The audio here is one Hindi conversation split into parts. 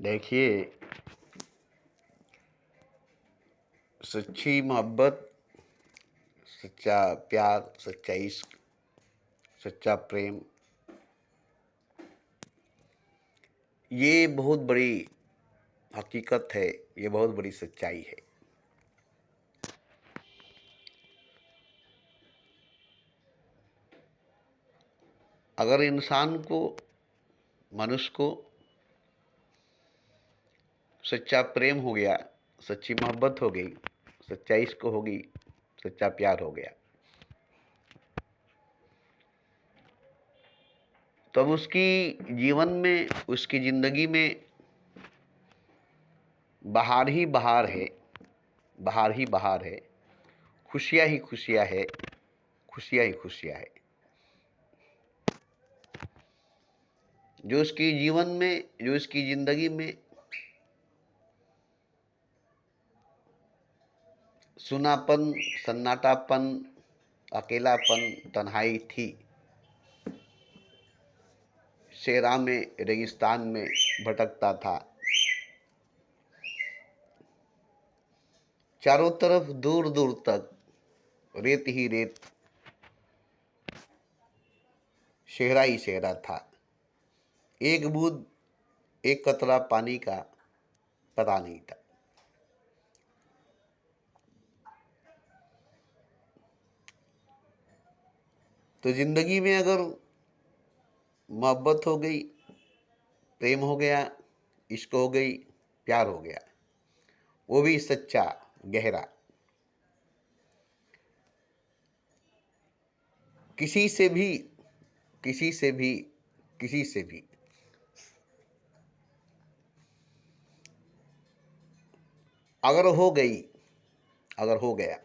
देखिए, सच्ची मोहब्बत, सच्चा प्यार, सच्चा इश्क, सच्चा प्रेम, ये बहुत बड़ी हकीकत है। ये बहुत बड़ी सच्चाई है। अगर इंसान को, मनुष्य को सच्चा प्रेम हो गया, सच्ची मोहब्बत हो गई, सच्चा इश्क हो गई, सच्चा प्यार हो गया, तब उसकी जीवन में, उसकी ज़िंदगी में बहार ही बहार है। बहार ही बहार है। खुशियाँ ही खुशियाँ है। खुशियाँ ही खुशियाँ है। जो उसकी जीवन में, जो उसकी ज़िंदगी में सुनापन, सन्नाटापन, अकेलापन, तन्हाई थी, सेहरा में, रेगिस्तान में भटकता था, चारों तरफ दूर दूर तक रेत ही रेत, सेहरा ही सेहरा था। एक बूंद, एक कतरा पानी का पता नहीं था। तो जिंदगी में अगर मोहब्बत हो गई, प्रेम हो गया, इश्क हो गई, प्यार हो गया, वो भी सच्चा, गहरा, किसी से भी, किसी से भी, किसी से भी अगर हो गई, अगर हो गया,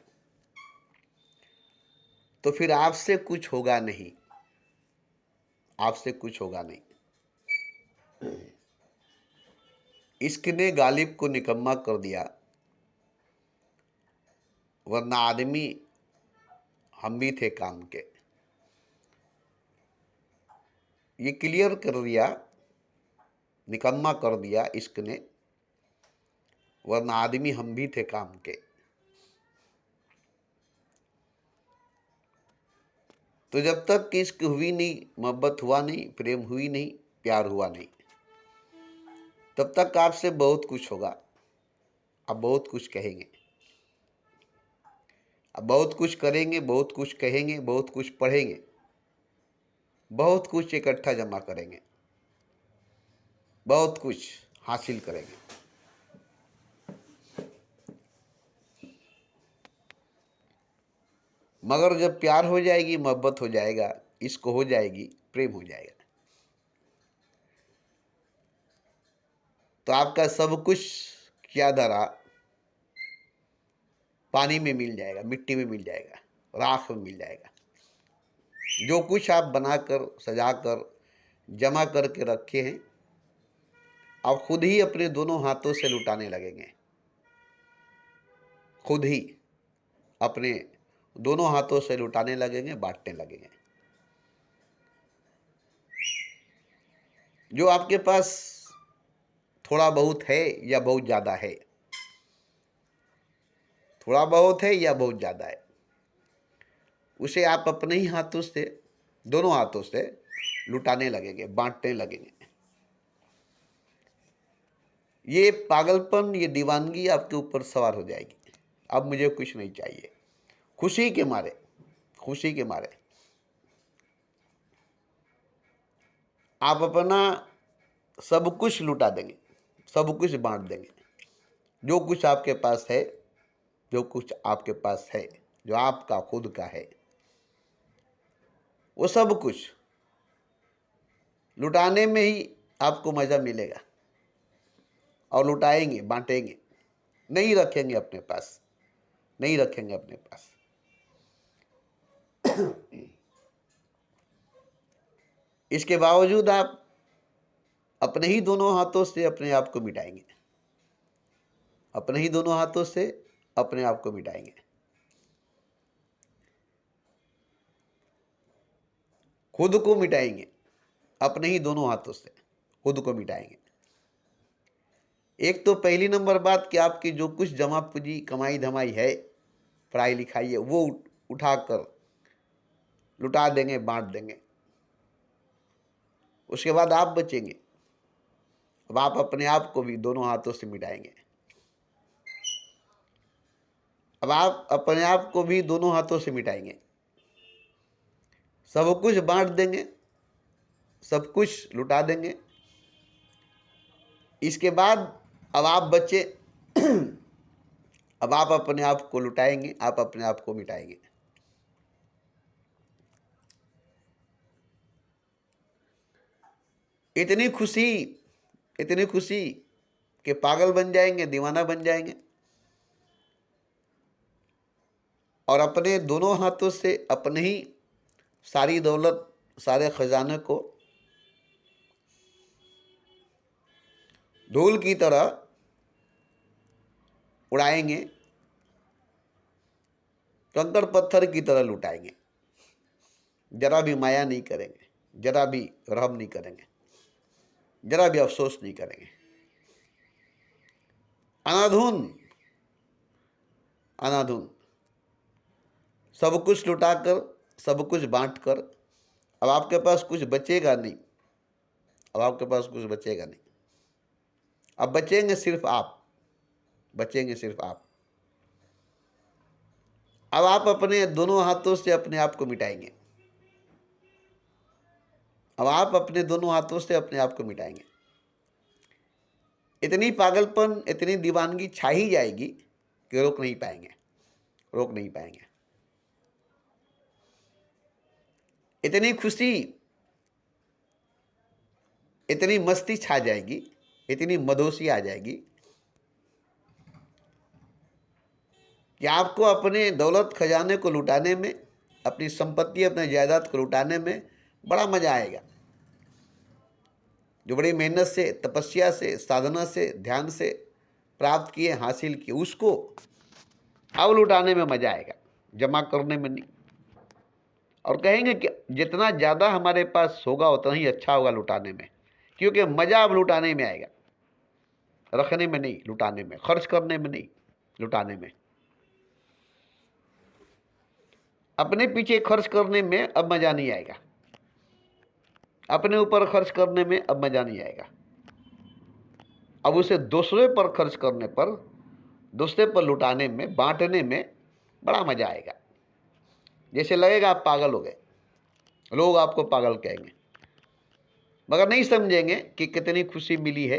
तो फिर आपसे कुछ होगा नहीं। आपसे कुछ होगा नहीं। इश्क ने गालिब को निकम्मा कर दिया, वरना आदमी हम भी थे काम के। ये क्लियर कर दिया, निकम्मा कर दिया इश्क ने, वरना आदमी हम भी थे काम के। तो जब तक इश्क हुई नहीं, मोहब्बत हुआ नहीं, प्रेम हुई नहीं, प्यार हुआ नहीं, तब तक आपसे बहुत कुछ होगा। आप बहुत कुछ कहेंगे, आप बहुत कुछ करेंगे, बहुत कुछ कहेंगे, बहुत कुछ पढ़ेंगे, बहुत कुछ इकट्ठा जमा करेंगे, बहुत कुछ हासिल करेंगे। मगर जब प्यार हो जाएगी, मोहब्बत हो जाएगा, इश्क हो जाएगी, प्रेम हो जाएगा, तो आपका सब कुछ क्या धरा पानी में मिल जाएगा, मिट्टी में मिल जाएगा, राख में मिल जाएगा। जो कुछ आप बनाकर, सजाकर, जमा करके रखे हैं, आप खुद ही अपने दोनों हाथों से लुटाने लगेंगे। खुद ही अपने दोनों हाथों से लुटाने लगेंगे, बांटने लगेंगे। जो आपके पास थोड़ा बहुत है या बहुत ज़्यादा है, थोड़ा बहुत है या बहुत ज़्यादा है, उसे आप अपने ही हाथों से, दोनों हाथों से लुटाने लगेंगे, बांटने लगेंगे। ये पागलपन, ये दीवानगी आपके ऊपर सवार हो जाएगी। अब मुझे कुछ नहीं चाहिए, खुशी के मारे, खुशी के मारे आप अपना सब कुछ लुटा देंगे, सब कुछ बांट देंगे। जो कुछ आपके पास है, जो कुछ आपके पास है, जो आपका खुद का है, वो सब कुछ लुटाने में ही आपको मज़ा मिलेगा। और लुटाएंगे, बांटेंगे, नहीं रखेंगे अपने पास, नहीं रखेंगे अपने पास। इसके बावजूद आप अपने ही दोनों हाथों से अपने आप को मिटाएंगे, अपने ही दोनों हाथों से अपने आप को मिटाएंगे। खुद को मिटाएंगे, अपने ही दोनों हाथों से खुद को मिटाएंगे। एक तो पहली नंबर बात कि आपकी जो कुछ जमा पूंजी कमाई धमाई है, पढ़ाई लिखाई है, वो उठाकर लुटा देंगे, बांट देंगे। उसके बाद आप बचेंगे। अब आप अपने आप को भी दोनों हाथों से मिटाएंगे। अब आप अपने आप को भी दोनों हाथों से मिटाएंगे, सब कुछ बांट देंगे, सब कुछ लुटा देंगे। इसके बाद अब आप बचे। अब आप अपने आप को लुटाएंगे, आप अपने आप को मिटाएंगे। इतनी खुशी, इतनी खुशी कि पागल बन जाएंगे, दीवाना बन जाएंगे। और अपने दोनों हाथों से अपने ही सारी दौलत, सारे खजाने को धूल की तरह उड़ाएंगे, कंकड़ पत्थर की तरह लुटाएंगे। जरा भी माया नहीं करेंगे, जरा भी रहम नहीं करेंगे, जरा भी अफसोस नहीं करेंगे। अनाधुन, अनाधुन सब कुछ लुटाकर, सब कुछ बांटकर अब आपके पास कुछ बचेगा नहीं। अब आपके पास कुछ बचेगा नहीं। अब बचेंगे सिर्फ आप, बचेंगे सिर्फ आप। अब आप अपने दोनों हाथों से अपने आप को मिटाएंगे। अब आप अपने दोनों हाथों से अपने आप को मिटाएंगे। इतनी पागलपन, इतनी दीवानगी छा ही जाएगी कि रोक नहीं पाएंगे, रोक नहीं पाएंगे। इतनी खुशी, इतनी मस्ती छा जाएगी, इतनी मदोशी आ जाएगी कि आपको अपने दौलत खजाने को लुटाने में, अपनी संपत्ति, अपने जायदाद को लुटाने में बड़ा मजा आएगा। जो बड़ी मेहनत से, तपस्या से, साधना से, ध्यान से प्राप्त किए, हासिल किए, उसको अब लुटाने में मजा आएगा, जमा करने में नहीं। और कहेंगे कि जितना ज़्यादा हमारे पास होगा उतना ही अच्छा होगा लुटाने में, क्योंकि मज़ा अब लुटाने में आएगा, रखने में नहीं, लुटाने में, खर्च करने में नहीं, लुटाने में। अपने पीछे खर्च करने में अब मज़ा नहीं आएगा, अपने ऊपर खर्च करने में अब मज़ा नहीं आएगा। अब उसे दूसरे पर खर्च करने पर, दूसरे पर लुटाने में, बांटने में बड़ा मज़ा आएगा। जैसे लगेगा आप पागल हो गए, लोग आपको पागल कहेंगे, मगर नहीं समझेंगे कि कितनी खुशी मिली है,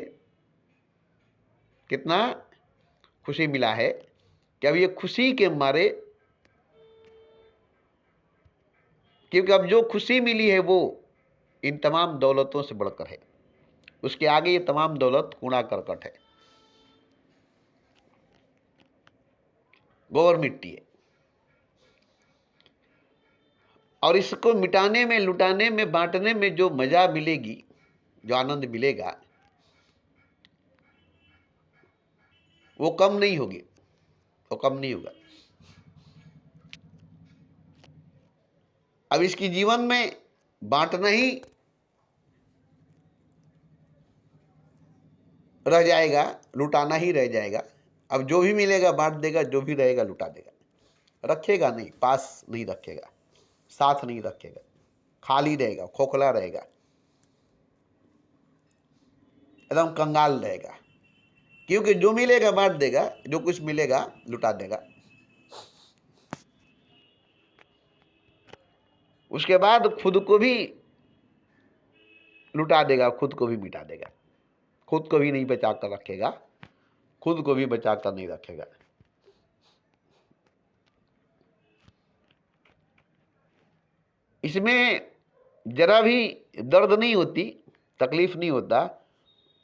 कितना खुशी मिला है। कि अब ये खुशी के मारे, क्योंकि अब जो खुशी मिली है वो इन तमाम दौलतों से बढ़कर है। उसके आगे ये तमाम दौलत कूड़ा करकट है, गोबर मिट्टी है। और इसको मिटाने में, लुटाने में, बांटने में जो मजा मिलेगी, जो आनंद मिलेगा, वो कम नहीं होगी, वो कम नहीं होगा। अब इसकी जीवन में बांटना ही रह जाएगा, लुटाना ही रह जाएगा। अब जो भी मिलेगा बांट देगा, जो भी रहेगा लुटा देगा, रखेगा नहीं, पास नहीं रखेगा, साथ नहीं रखेगा, खाली रहेगा, खोखला रहेगा, एकदम कंगाल रहेगा। क्योंकि जो मिलेगा बांट देगा, जो कुछ मिलेगा लुटा देगा। उसके बाद खुद को भी लुटा देगा, खुद को भी मिटा देगा, खुद को भी नहीं बचा कर रखेगा, खुद को भी बचा कर नहीं रखेगा। इसमें जरा भी दर्द नहीं होती, तकलीफ नहीं होता,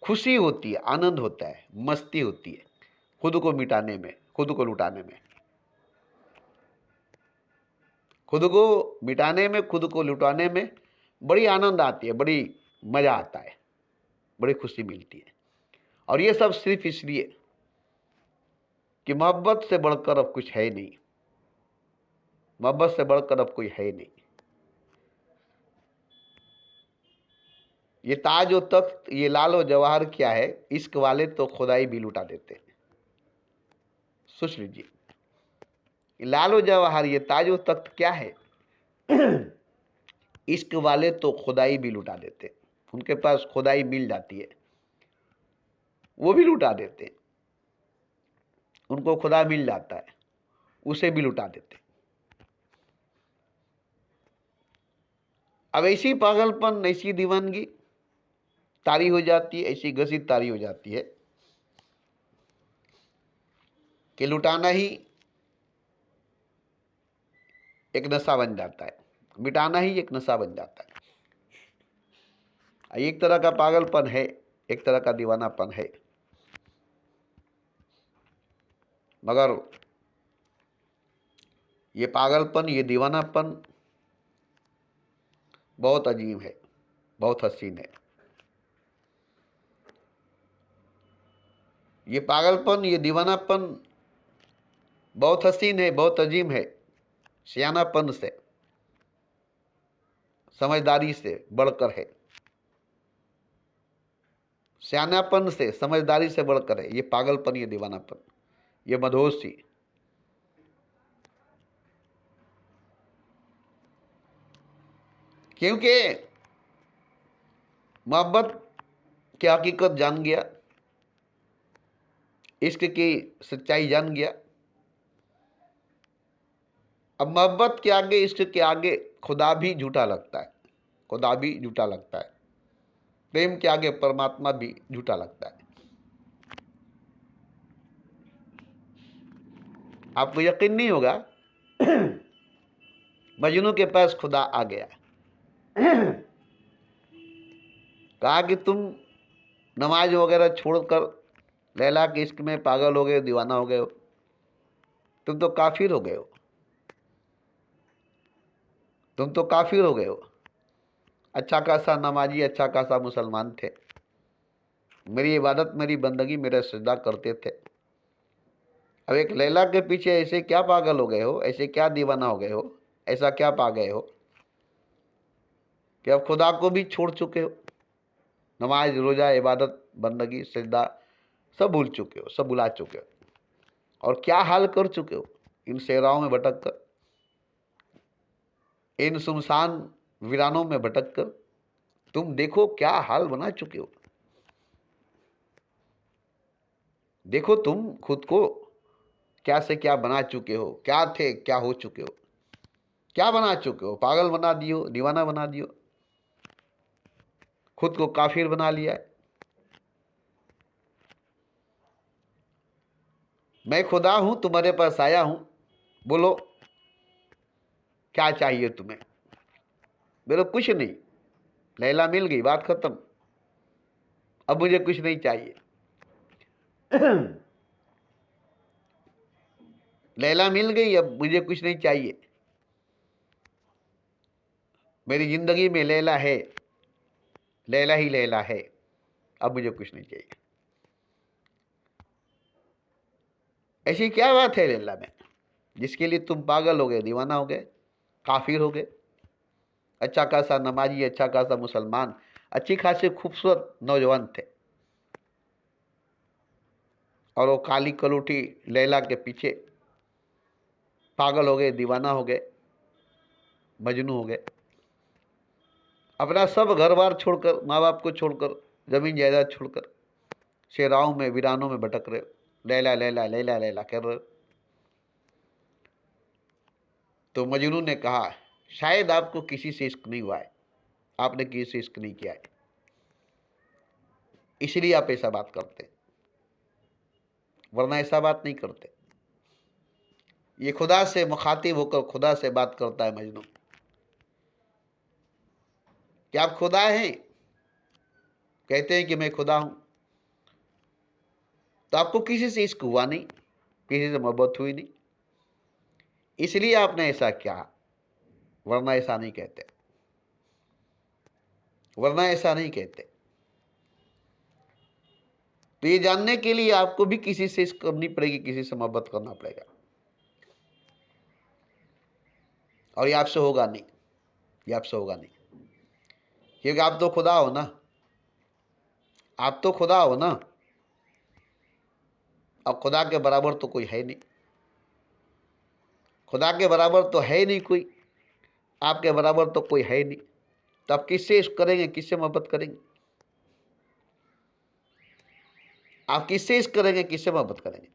खुशी होती है, आनंद होता है, मस्ती होती है खुद को मिटाने में, खुद को लुटाने में। खुद को मिटाने में, खुद को लुटाने में बड़ी आनंद आती है, बड़ी मजा आता है, बड़ी खुशी मिलती है। और ये सब सिर्फ इसलिए कि मोहब्बत से बढ़कर अब कुछ है नहीं, मोहब्बत से बढ़कर अब कोई है नहीं। ये ताज और तख्त, ये लाल और जवाहर क्या है, इश्क वाले तो खुदाई भी लुटा देते हैं। सोच लीजिए, ये लाल और जवाहर, ये ताज और तख्त क्या है, इश्क वाले तो खुदाई भी लुटा देते हैं। उनके पास खुदाई मिल जाती है, वो भी लुटा देते हैं। उनको खुदा मिल जाता है, उसे भी लुटा देते हैं। अब ऐसी पागलपन, ऐसी दीवानगी तारी हो जाती है, ऐसी घसीट तारी हो जाती है कि लुटाना ही एक नशा बन जाता है, मिटाना ही एक नशा बन जाता है। एक तरह का पागलपन है, एक तरह का दीवानापन है, मगर ये पागलपन, ये दीवानापन बहुत अजीब है, बहुत हसीन है। ये पागलपन, ये दीवानापन बहुत हसीन है, बहुत अजीब है। सियानापन से, समझदारी से बढ़कर है। सियानापन से, समझदारी से बढ़कर है ये पागलपन, ये दीवानापन, ये मदहोशी। क्योंकि मोहब्बत की हकीकत जान गया, इश्क की सच्चाई जान गया। अब मोहब्बत के आगे, इश्क के आगे खुदा भी झूठा लगता है, खुदा भी झूठा लगता है। प्रेम के आगे परमात्मा भी झूठा लगता है। आपको यकीन नहीं होगा, मजनू के पास खुदा आ गया, कहा कि तुम नमाज वगैरह छोड़कर लैला के इश्क में पागल हो गए हो, दीवाना हो गए हो, तुम तो काफिर हो गए हो, तुम तो काफिर हो गए हो। अच्छा खासा नमाजी, अच्छा खासा मुसलमान थे, मेरी इबादत, मेरी बंदगी, मेरा सजदा करते थे। अब एक लैला के पीछे ऐसे क्या पागल हो गए हो, ऐसे क्या दीवाना हो गए हो, ऐसा क्या पा गए हो कि अब खुदा को भी छोड़ चुके हो। नमाज, रोजा, इबादत, बंदगी, सजदा सब भूल चुके हो, सब भुला चुके हो। और क्या हाल कर चुके हो इन सेहराओं में भटक कर, इन सुनसान वीरानों में भटक कर। तुम देखो क्या हाल बना चुके हो। देखो तुम खुद को क्या से क्या बना चुके हो, क्या थे क्या हो चुके हो, क्या बना चुके हो। पागल बना दियो, दीवाना बना दियो, खुद को काफिर बना लिया है। मैं खुदा हूं, तुम्हारे पास आया हूं, बोलो क्या चाहिए तुम्हें। बोलो कुछ नहीं, लैला मिल गई, बात खत्म, अब मुझे कुछ नहीं चाहिए। लैला मिल गई, अब मुझे कुछ नहीं चाहिए। मेरी जिंदगी में लैला है, लैला ही लैला है, अब मुझे कुछ नहीं चाहिए। ऐसी क्या बात है लैला में जिसके लिए तुम पागल हो गए, दीवाना हो गए, काफिर हो गए। अच्छा खासा नमाजी, अच्छा खासा मुसलमान, अच्छी खासी खूबसूरत नौजवान थे, और वो काली कलूठी लैला के पीछे पागल हो गए, दीवाना हो गए, मजनू हो गए। अपना सब घर बार छोड़कर, माँ बाप को छोड़कर, जमीन जायदाद छोड़कर शेराओं में, वीरानों में भटक रहे हो, लैला लैला लैला लैला कर रहे हो। तो मजनू ने कहा, शायद आपको किसी से इश्क नहीं हुआ है, आपने किसी से इश्क नहीं किया है, इसलिए आप ऐसा बात करते, वरना ऐसा बात नहीं करते। ये खुदा से मुखातिब होकर खुदा से बात करता है मजनू। क्या आप खुदा हैं? कहते हैं कि मैं खुदा हूं। तो आपको किसी से इश्क हुआ नहीं, किसी से मोहब्बत हुई नहीं, इसलिए आपने ऐसा किया, वरना ऐसा नहीं कहते, वरना ऐसा नहीं कहते। तो ये जानने के लिए आपको भी किसी से इश्क करनी पड़ेगी, किसी से मोहब्बत करना पड़ेगा, और ये आपसे होगा नहीं, ये आपसे होगा नहीं, क्योंकि आप तो खुदा हो ना। आप तो खुदा हो ना, अब खुदा के बराबर तो कोई है नहीं, खुदा के बराबर तो है ही नहीं कोई, आपके बराबर तो कोई है ही नहीं, तो आप किससे इश्क करेंगे, किससे मोहब्बत करेंगे? आप किससे इश्क करेंगे, किससे मोहब्बत करेंगे?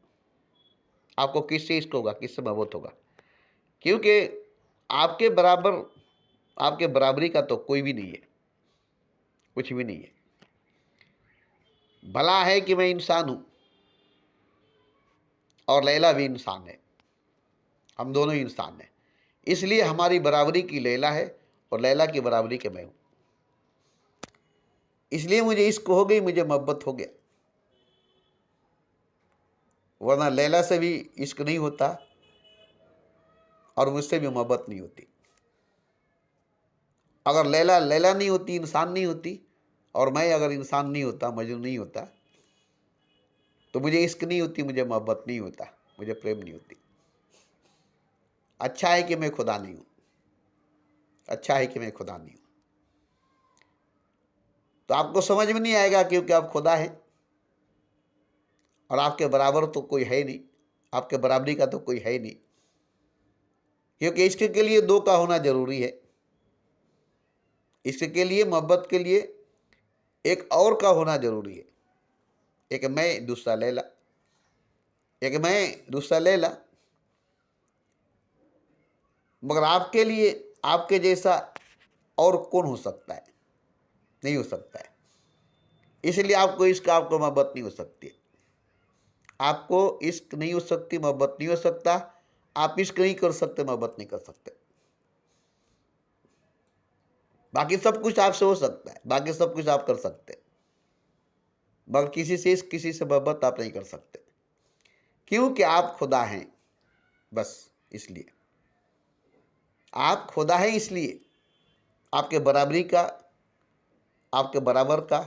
आपको किससे इश्क होगा, किससे मोहब्बत होगा? क्योंकि आपके बराबर, आपके बराबरी का तो कोई भी नहीं है, कुछ भी नहीं है। भला है कि मैं इंसान हूं और लैला भी इंसान है, हम दोनों ही इंसान हैं, इसलिए हमारी बराबरी की लैला है और लैला की बराबरी के मैं हूं, इसलिए मुझे इश्क हो गई, मुझे मोहब्बत हो गया, वरना लैला से भी इश्क नहीं होता और मुझसे भी मोहब्बत नहीं होती। अगर लैला लैला नहीं होती, इंसान नहीं होती, और मैं अगर इंसान नहीं होता, मजनू नहीं होता, तो मुझे इश्क नहीं होती, मुझे मोहब्बत नहीं होता, मुझे प्रेम नहीं होती। अच्छा है कि मैं खुदा नहीं हूं, अच्छा है कि मैं खुदा नहीं हूं। तो आपको समझ में नहीं आएगा क्योंकि आप खुदा हैं और आपके बराबर तो कोई है नहीं, आपके बराबरी का तो कोई है नहीं, क्योंकि इश्क के लिए दो का होना जरूरी है। इश्क के लिए, मोहब्बत के लिए एक और का होना जरूरी है, एक मैं दूसरा लैला, एक मैं दूसरा लैला। मगर आपके लिए आपके जैसा और कौन हो सकता है? नहीं हो सकता है, इसलिए आपको इश्क, आपको मोहब्बत नहीं हो सकती, आपको इश्क नहीं हो सकती, मोहब्बत नहीं हो सकता, आप इश्क नहीं कर सकते, मोहब्बत नहीं कर सकते। बाकी सब कुछ आपसे हो सकता है, बाकी सब कुछ आप कर सकते, मगर किसी से इश्क, किसी से मोहब्बत आप नहीं कर सकते, क्योंकि आप खुदा हैं। बस इसलिए आप खुदा हैं, इसलिए आपके बराबरी का, आपके बराबर का,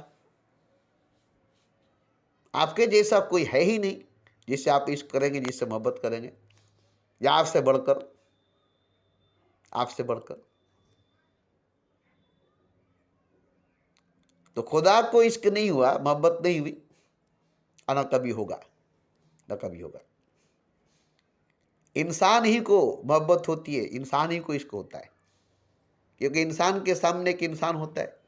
आपके जैसा कोई है ही नहीं जिससे आप इश्क करेंगे, जिससे मोहब्बत करेंगे, या आपसे बढ़कर, आपसे बढ़कर। तो खुदा को इश्क नहीं हुआ, मोहब्बत नहीं हुई, और न कभी होगा, न कभी होगा। इंसान ही को मोहब्बत होती है, इंसान ही को इश्क होता है, क्योंकि इंसान के सामने एक इंसान होता है,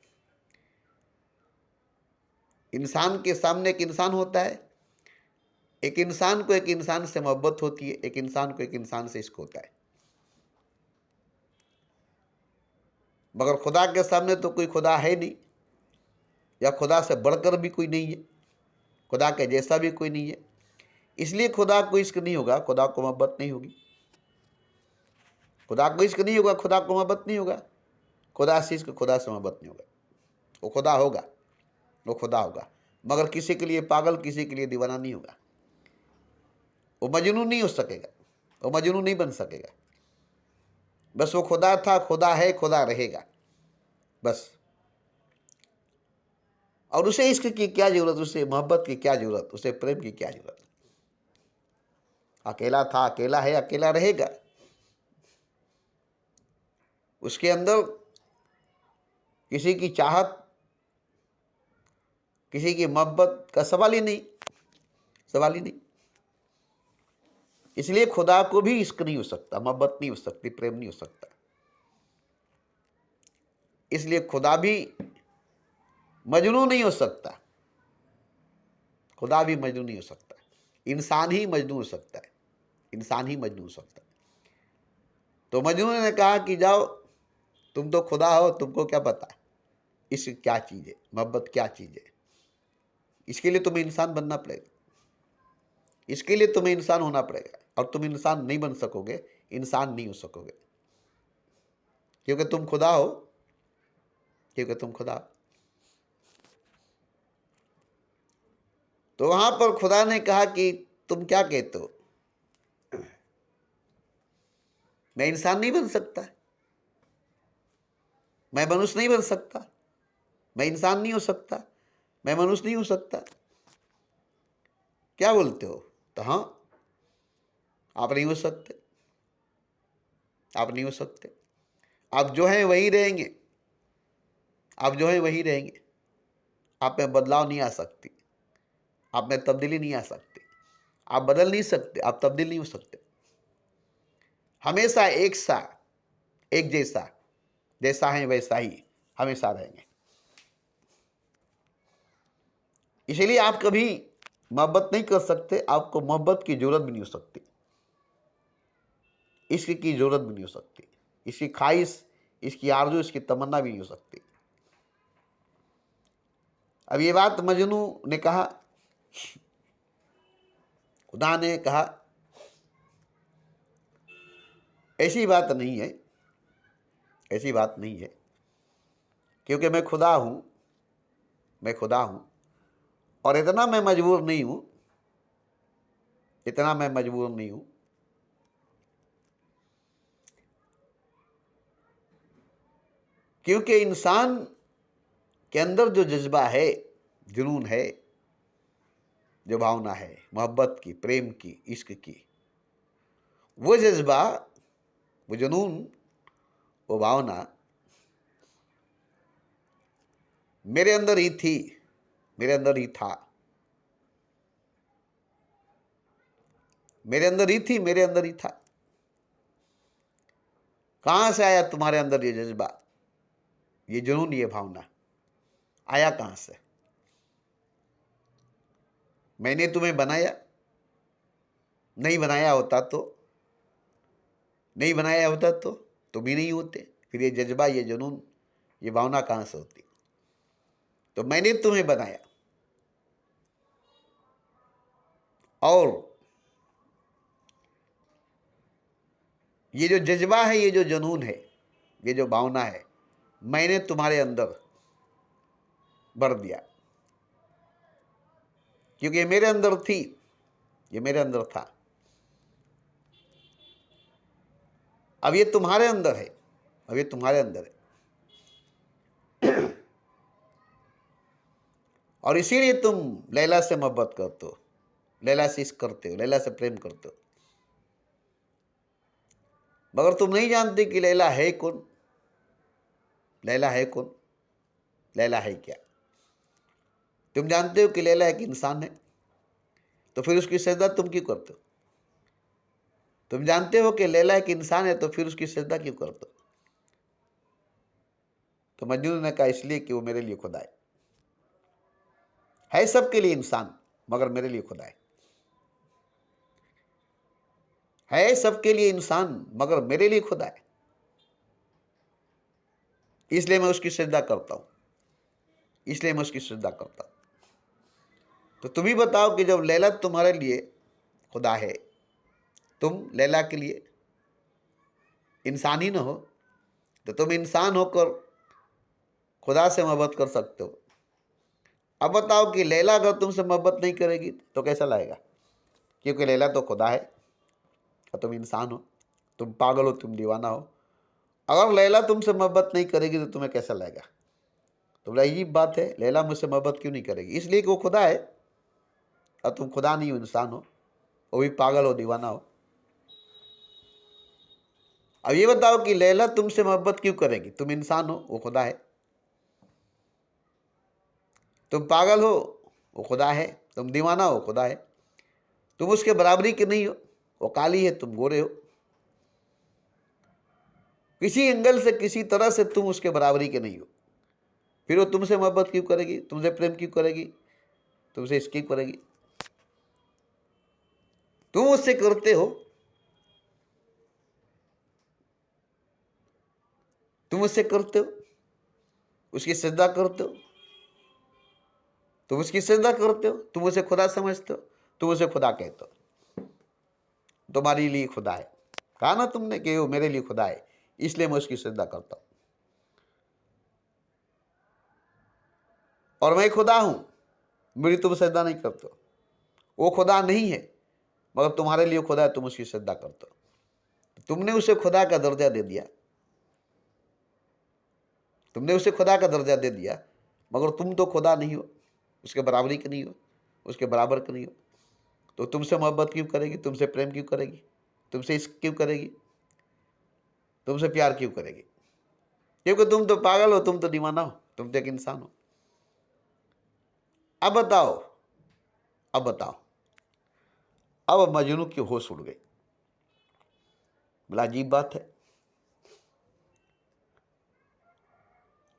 इंसान के सामने एक इंसान होता है, एक इंसान को एक इंसान से मोहब्बत होती है, एक इंसान को एक इंसान से इश्क होता है। मगर खुदा के सामने तो कोई खुदा है नहीं, या खुदा से बढ़कर भी कोई नहीं है, खुदा के जैसा भी कोई नहीं है, इसलिए खुदा को इश्क नहीं होगा, खुदा को मोहब्बत नहीं होगी, खुदा को इश्क नहीं होगा, खुदा को मोहब्बत नहीं होगा, खुदा से इश्क, खुदा से मोहब्बत नहीं होगा। वो खुदा होगा, वो खुदा होगा, मगर किसी के लिए पागल, किसी के लिए दीवाना नहीं होगा, वो मजनू नहीं हो सकेगा, वो मजनू नहीं बन सकेगा। बस वो खुदा था, खुदा है, खुदा रहेगा, बस। और उसे इश्क की क्या जरूरत, उसे मोहब्बत की क्या जरूरत, उसे प्रेम की क्या जरूरत? अकेला था, अकेला है, अकेला रहेगा, उसके अंदर किसी की चाहत, किसी की मोहब्बत का सवाल ही नहीं, सवाल ही नहीं। इसलिए खुदा को भी इश्क नहीं हो सकता, मोहब्बत नहीं हो सकती, प्रेम नहीं हो सकता, इसलिए खुदा भी मजनू नहीं हो सकता, खुदा भी मजनू नहीं हो सकता, इंसान ही मजनू हो सकता है, इंसान ही मजनू हो सकता है। तो मजनू ने कहा कि जाओ, तुम तो खुदा हो, तुमको क्या पता इश्क क्या चीज़ है, मोहब्बत क्या चीज़ है, इसके लिए तुम्हें इंसान बनना पड़ेगा, इसके लिए तुम्हें इंसान होना पड़ेगा, और तुम इंसान नहीं बन सकोगे, इंसान नहीं हो सकोगे, क्योंकि तुम खुदा हो, क्योंकि तुम खुदा हो। तो वहां पर खुदा ने कहा कि तुम क्या कहते हो, मैं इंसान नहीं बन सकता, मैं मनुष्य नहीं बन सकता, मैं इंसान नहीं हो सकता, मैं मनुष्य नहीं हो सकता, क्या बोलते हो? तो हाँ, आप नहीं हो सकते, आप नहीं हो सकते, आप जो हैं वही रहेंगे, आप जो हैं वही रहेंगे, आप में बदलाव नहीं आ सकती, आप में तब्दीली नहीं आ सकती, आप बदल नहीं सकते, आप तब्दील नहीं हो सकते। हमेशा एक सा, एक जैसा, जैसा है वैसा ही हमेशा रहेंगे। इसलिए आप कभी मोहब्बत नहीं कर सकते, आपको मोहब्बत की जरूरत भी नहीं हो सकती, इश्क की जरूरत भी नहीं हो सकती, इसकी ख्वाहिश, इसकी आरज़ू, इसकी तमन्ना भी नहीं हो सकती। अब ये बात मजनू ने कहा, खुदा ने कहा, ऐसी बात नहीं है, ऐसी बात नहीं है, क्योंकि मैं खुदा हूं, मैं खुदा हूं, और इतना मैं मजबूर नहीं हूं, इतना मैं मजबूर नहीं हूं क्योंकि इंसान के अंदर जो जज्बा है, जुनून है, जो भावना है मोहब्बत की, प्रेम की, इश्क की, वो जज्बा, वो जुनून, वो भावना मेरे अंदर ही थी, मेरे अंदर ही था, मेरे अंदर ही थी, मेरे अंदर ही था। कहां से आया तुम्हारे अंदर ये जज्बा, ये जुनून, ये भावना आया कहां से? मैंने तुम्हें बनाया? नहीं बनाया होता तो, नहीं बनाया होता तो तुम ही नहीं होते, फिर ये जज्बा, ये जुनून, ये भावना कहां से होती? तो मैंने तुम्हें बनाया, और ये जो जज्बा है, ये जो जुनून है, ये जो भावना है, मैंने तुम्हारे अंदर भर दिया, क्योंकि ये मेरे अंदर थी, ये मेरे अंदर था। अब ये तुम्हारे अंदर है, अब ये तुम्हारे अंदर है, और इसीलिए तुम लैला से मोहब्बत करते हो, लैला से इश्क करते हो, लैला से प्रेम करते हो, मगर तुम नहीं जानते कि लैला है कौन, लैला है कौन, लैला है क्या? तुम जानते हो कि लैला एक इंसान है, तो फिर उसकी सजदा तुम क्यों करते हो? तुम जानते हो कि लैला एक इंसान है, तो फिर उसकी सजदा क्यों करते हो? तो मजनून ने कहा, इसलिए कि वो मेरे लिए खुदा है सबके लिए इंसान, मगर मेरे लिए खुदा है सबके लिए इंसान, मगर मेरे लिए खुदा है, इसलिए मैं उसकी सजदा करता हूं, इसलिए मैं उसकी सजदा करता हूं। तो तुम ही बताओ कि जब लैला तुम्हारे लिए खुदा है, तुम लैला के लिए इंसान ही ना हो, तो तुम इंसान होकर खुदा से मोहब्बत कर सकते हो। अब बताओ कि लैला अगर तुमसे मोहब्बत नहीं करेगी तो कैसा लगेगा? क्योंकि लैला तो खुदा है और तुम इंसान हो, तुम पागल हो, तुम दीवाना हो। अगर लैला तुमसे मोहब्बत नहीं करेगी तो तुम्हें कैसा लगेगा? तो बड़ा अजीब बात है, लैला मुझसे मोहब्बत क्यों नहीं करेगी? इसलिए कि वो खुदा है और तुम खुदा नहीं हो, इंसान हो, वो भी पागल हो, दीवाना हो। अब ये बताओ कि लैला तुमसे मोहब्बत क्यों करेगी? तुम इंसान हो, वो खुदा है, तुम पागल हो, वो खुदा है, तुम दीवाना हो, खुदा है, तुम उसके बराबरी के नहीं हो, वो काली है, तुम गोरे हो। किसी एंगल से, किसी तरह से तुम उसके बराबरी के नहीं हो, फिर वो तुमसे मोहब्बत क्यों करेगी, तुमसे प्रेम क्यों करेगी, तुमसे इश्क क्यों करेगी? तुम उससे करते हो, तुम उससे करते हो, उसकी सजदा करते हो, तुम उसकी सजदा करते हो, तुम उसे खुदा समझते हो, तुम उसे खुदा कहते हो, तुम्हारे लिए खुदा है। कहा ना तुमने कि वो मेरे लिए खुदा है, इसलिए मैं उसकी सजदा करता हूं, और मैं खुदा हूं, मेरी तुम सजदा नहीं करते हो। वो खुदा नहीं है, मगर तुम्हारे लिए खुदा है, तुम उसकी सजदा करते हो। तुमने उसे खुदा का दर्जा दे दिया, तुमने उसे खुदा का दर्जा दे दिया, मगर तुम तो खुदा नहीं हो, उसके बराबरी के नहीं हो, उसके बराबर के नहीं हो। तो तुमसे मोहब्बत क्यों करेगी, तुमसे प्रेम क्यों करेगी, तुमसे इश्क क्यों करेगी, तुमसे प्यार क्यों करेगी? क्योंकि तुम तो पागल हो, तुम तो दीवाना हो, तुम तो एक इंसान हो। अब बताओ, अब बताओ। अब मजनू की होश उड़ गई। बोला अजीब बात है,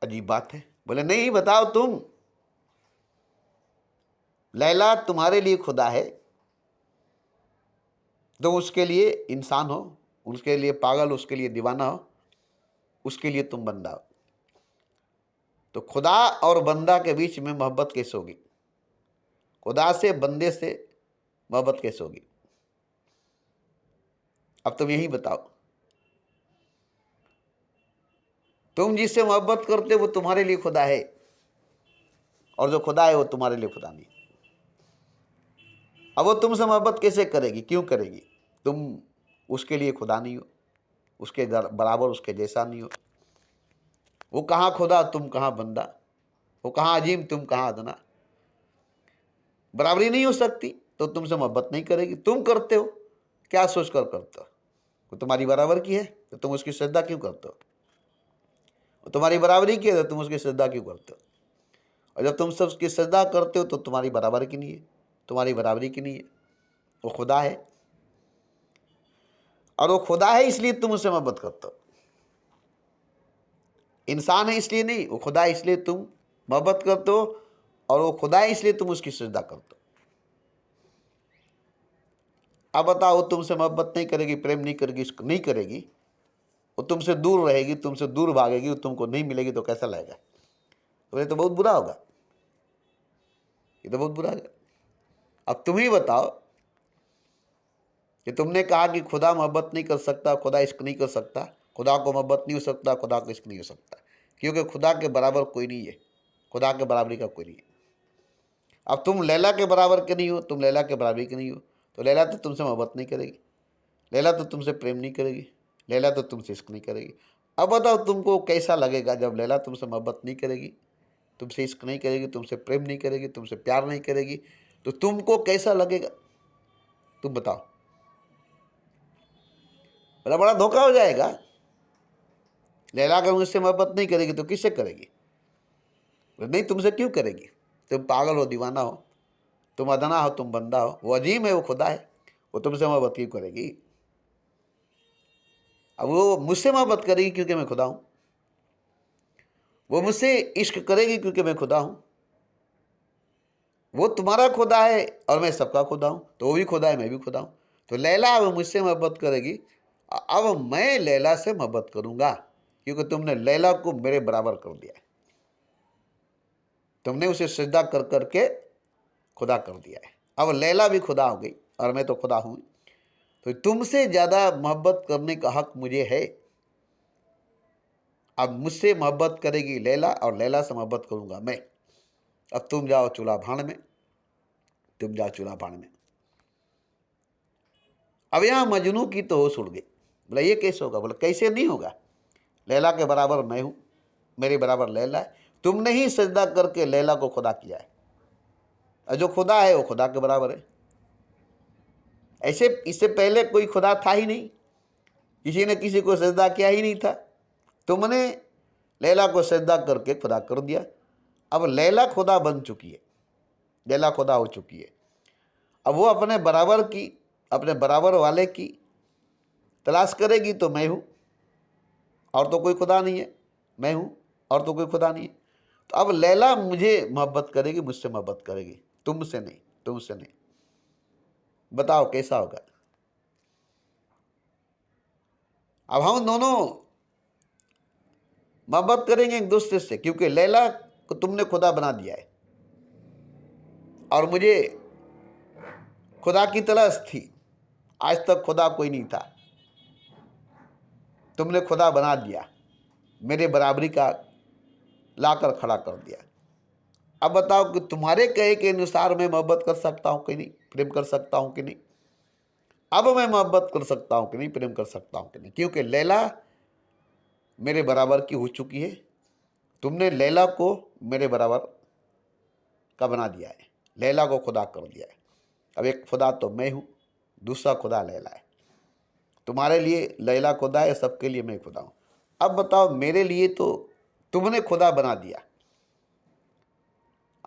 अजीब बात है। बोले नहीं, बताओ तुम। लैला तुम्हारे लिए खुदा है, तुम उसके लिए इंसान हो, उसके लिए पागल, उसके लिए दीवाना हो, उसके लिए तुम बंदा हो। तो खुदा और बंदा के बीच में मोहब्बत कैसे होगी? खुदा से, बंदे से मोहब्बत कैसे होगी? अब तुम यही बताओ। तुम जिससे मोहब्बत करते हो वो तुम्हारे लिए खुदा है, और जो खुदा है वो तुम्हारे लिए खुदा नहीं। अब वो तुमसे मोहब्बत कैसे करेगी, क्यों करेगी? तुम उसके लिए खुदा नहीं हो, उसके बराबर, उसके जैसा नहीं हो। वो कहाँ खुदा, तुम कहाँ बंदा। वो कहाँ अजीम, तुम कहाँ अदना। बराबरी नहीं हो सकती, तो तुमसे मोहब्बत नहीं करेगी। तुम करते हो, क्या सोचकर करते हो? वो तुम्हारी बराबर की है तो तुम उसकी श्रद्धा क्यों करते हो? वो तुम्हारी बराबरी की है तो तुम उसकी श्रद्धा क्यों करते हो? और जब तुम सब उसकी श्रद्धा करते हो तो तुम्हारी बराबर की नहीं है, तुम्हारी बराबरी की नहीं है। वो खुदा है, और वो खुदा है इसलिए तुम उससे मोहब्बत करते हो। इंसान है इसलिए नहीं, वो खुदा है इसलिए तुम मोहब्बत करते हो, और वो खुदा है इसलिए तुम उसकी श्रद्धा करते हो। अब बताओ, वो तुमसे मोहब्बत नहीं करेगी, प्रेम नहीं करेगी, नहीं करेगी, वो तुमसे दूर रहेगी, तुमसे दूर भागेगी, वो तुमको नहीं मिलेगी, तो कैसा लगेगा? तो ये तो बहुत बुरा होगा, ये तो बहुत बुरा होगा। अब तुम ही बताओ कि तुमने कहा कि खुदा मोहब्बत नहीं कर सकता, खुदा इश्क नहीं कर सकता, खुदा को मोहब्बत नहीं हो सकता, खुदा को इश्क नहीं हो सकता, क्योंकि खुदा के बराबर कोई नहीं है, खुदा के बराबरी का कोई नहीं है। अब तुम लैला के बराबर के नहीं हो, तुम लैला के बराबरी के नहीं हो, तो लैला तो तुमसे मोहब्बत नहीं करेगी, लैला तो तुमसे प्रेम नहीं करेगी, लैला तो तुमसे इश्क नहीं करेगी। अब बताओ तुमको कैसा लगेगा जब लैला तुमसे मोहब्बत नहीं करेगी, तुमसे इश्क नहीं करेगी, तुमसे प्रेम नहीं करेगी, तुमसे प्यार नहीं करेगी, तो तुमको कैसा लगेगा? तुम बताओ। बड़ा बड़ा धोखा हो जाएगा। लैला अगर मुझसे मोहब्बत नहीं करेगी तो किससे करेगी? नहीं, तुमसे क्यों करेगी? तुम पागल हो, दीवाना हो, तुम अदना हो, तुम बंदा हो। वो अजीम है, वो खुदा है, वो तुमसे मोहब्बत क्यों करेगी? अब वो मुझसे मोहब्बत करेगी क्योंकि मैं खुदा हूं, वो मुझसे इश्क करेगी क्योंकि मैं खुदा हूं। वो तुम्हारा खुदा है और मैं सबका खुदा हूं, तो वो भी खुदा है, मैं भी खुदा हूं। तो लैला अब मुझसे मोहब्बत करेगी, अब मैं लैला से मोहब्बत करूंगा, क्योंकि तुमने लैला को मेरे बराबर कर दिया है, तुमने उसे सजदा कर करके खुदा कर दिया है। अब लैला भी खुदा हो गई और मैं तो खुदा हूं, तो तुमसे ज्यादा मोहब्बत करने का हक मुझे है। अब मुझसे मोहब्बत करेगी लैला और लैला से मोहब्बत करूंगा मैं। अब तुम जाओ चूल्हा भाण में, तुम जाओ चूल्हा भाण में। अब यहां मजनू की तो होश उड़ गई। बोला ये कैसे होगा? बोला कैसे नहीं होगा, लैला के बराबर मैं हूं, मेरे बराबर लैला है। तुमने ही सजदा करके लैला को खुदा किया है, और जो खुदा है वो खुदा के बराबर है। ऐसे इससे पहले कोई खुदा था ही नहीं, किसी ने किसी को सजदा किया ही नहीं था। तुमने लैला को सजदा करके खुदा कर दिया। अब लैला खुदा बन चुकी है, लैला खुदा हो चुकी है। अब वो अपने बराबर की, अपने बराबर वाले की तलाश करेगी, तो मैं हूं, और तो कोई खुदा नहीं है, मैं हूं और तो कोई खुदा नहीं है। तो अब लैला मुझे मोहब्बत करेगी, मुझसे मोहब्बत करेगी, तुमसे नहीं, तुमसे नहीं। बताओ कैसा होगा? अब हम दोनों मोहब्बत करेंगे एक दूसरे से, क्योंकि लैला को तुमने खुदा बना दिया है और मुझे खुदा की तलाश थी। आज तक खुदा कोई नहीं था, तुमने खुदा बना दिया, मेरे बराबरी का लाकर खड़ा कर दिया। अब बताओ कि तुम्हारे कहे के अनुसार मैं मोहब्बत कर सकता हूं कि नहीं, प्रेम कर सकता हूं कि नहीं? अब मैं मोहब्बत कर सकता हूं कि नहीं, प्रेम कर सकता हूं कि नहीं? क्योंकि लैला मेरे बराबर की हो चुकी है, तुमने लैला को मेरे बराबर का बना दिया है, लैला को खुदा कर दिया है। अब एक खुदा तो मैं हूं, दूसरा खुदा लैला है। तुम्हारे लिए लैला खुदा है, सबके लिए मैं खुदा हूं। अब बताओ, मेरे लिए तो तुमने खुदा बना दिया,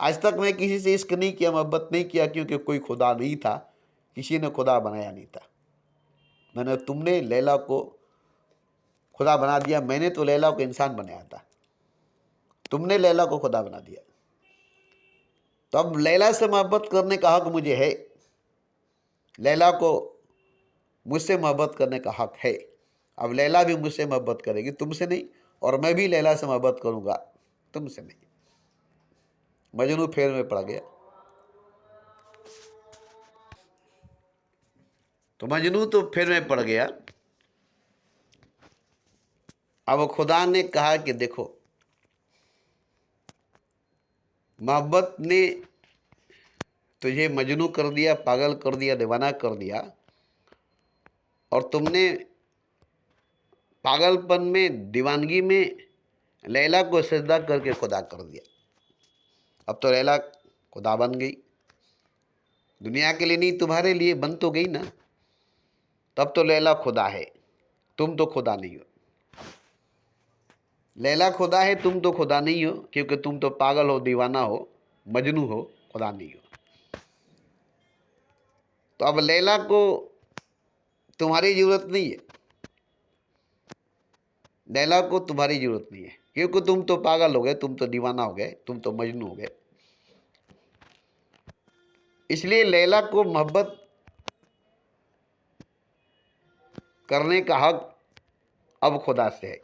आज तक मैं किसी से इश्क नहीं किया, मोहब्बत नहीं किया, क्योंकि कोई खुदा नहीं था, किसी ने खुदा बनाया नहीं था। मैंने तुमने लैला को खुदा बना दिया, मैंने तो लैला को इंसान बनाया था, तुमने लैला को खुदा बना दिया। तो अब लैला से मोहब्बत करने का हक मुझे है, लैला को मुझसे मोहब्बत करने का हक है। अब लैला भी मुझसे मोहब्बत करेगी, तुमसे नहीं, और मैं भी लैला से मोहब्बत करूंगा, तुमसे नहीं। मजनू फेर में पड़ गया। तो मजनू तो फेर में पड़ गया। अब खुदा ने कहा कि देखो, मोहब्बत ने तुझे मजनू कर दिया, पागल कर दिया, दीवाना कर दिया, और तुमने पागलपन में, दीवानगी में लैला को सजदा करके खुदा कर दिया। अब तो लैला खुदा बन गई, दुनिया के लिए नहीं, तुम्हारे लिए बन तो गई ना। तब तो लैला खुदा है, तुम तो खुदा नहीं हो। लैला खुदा है, तुम तो खुदा नहीं हो, क्योंकि तुम तो पागल हो, दीवाना हो, मजनू हो, खुदा नहीं हो। तो अब लैला को तुम्हारी जरूरत नहीं है, लैला को तुम्हारी जरूरत नहीं है, क्योंकि तुम तो पागल हो गए, तुम तो दीवाना हो गए, तुम तो मजनू हो गए। इसलिए लैला को मोहब्बत करने का हक अब खुदा से है,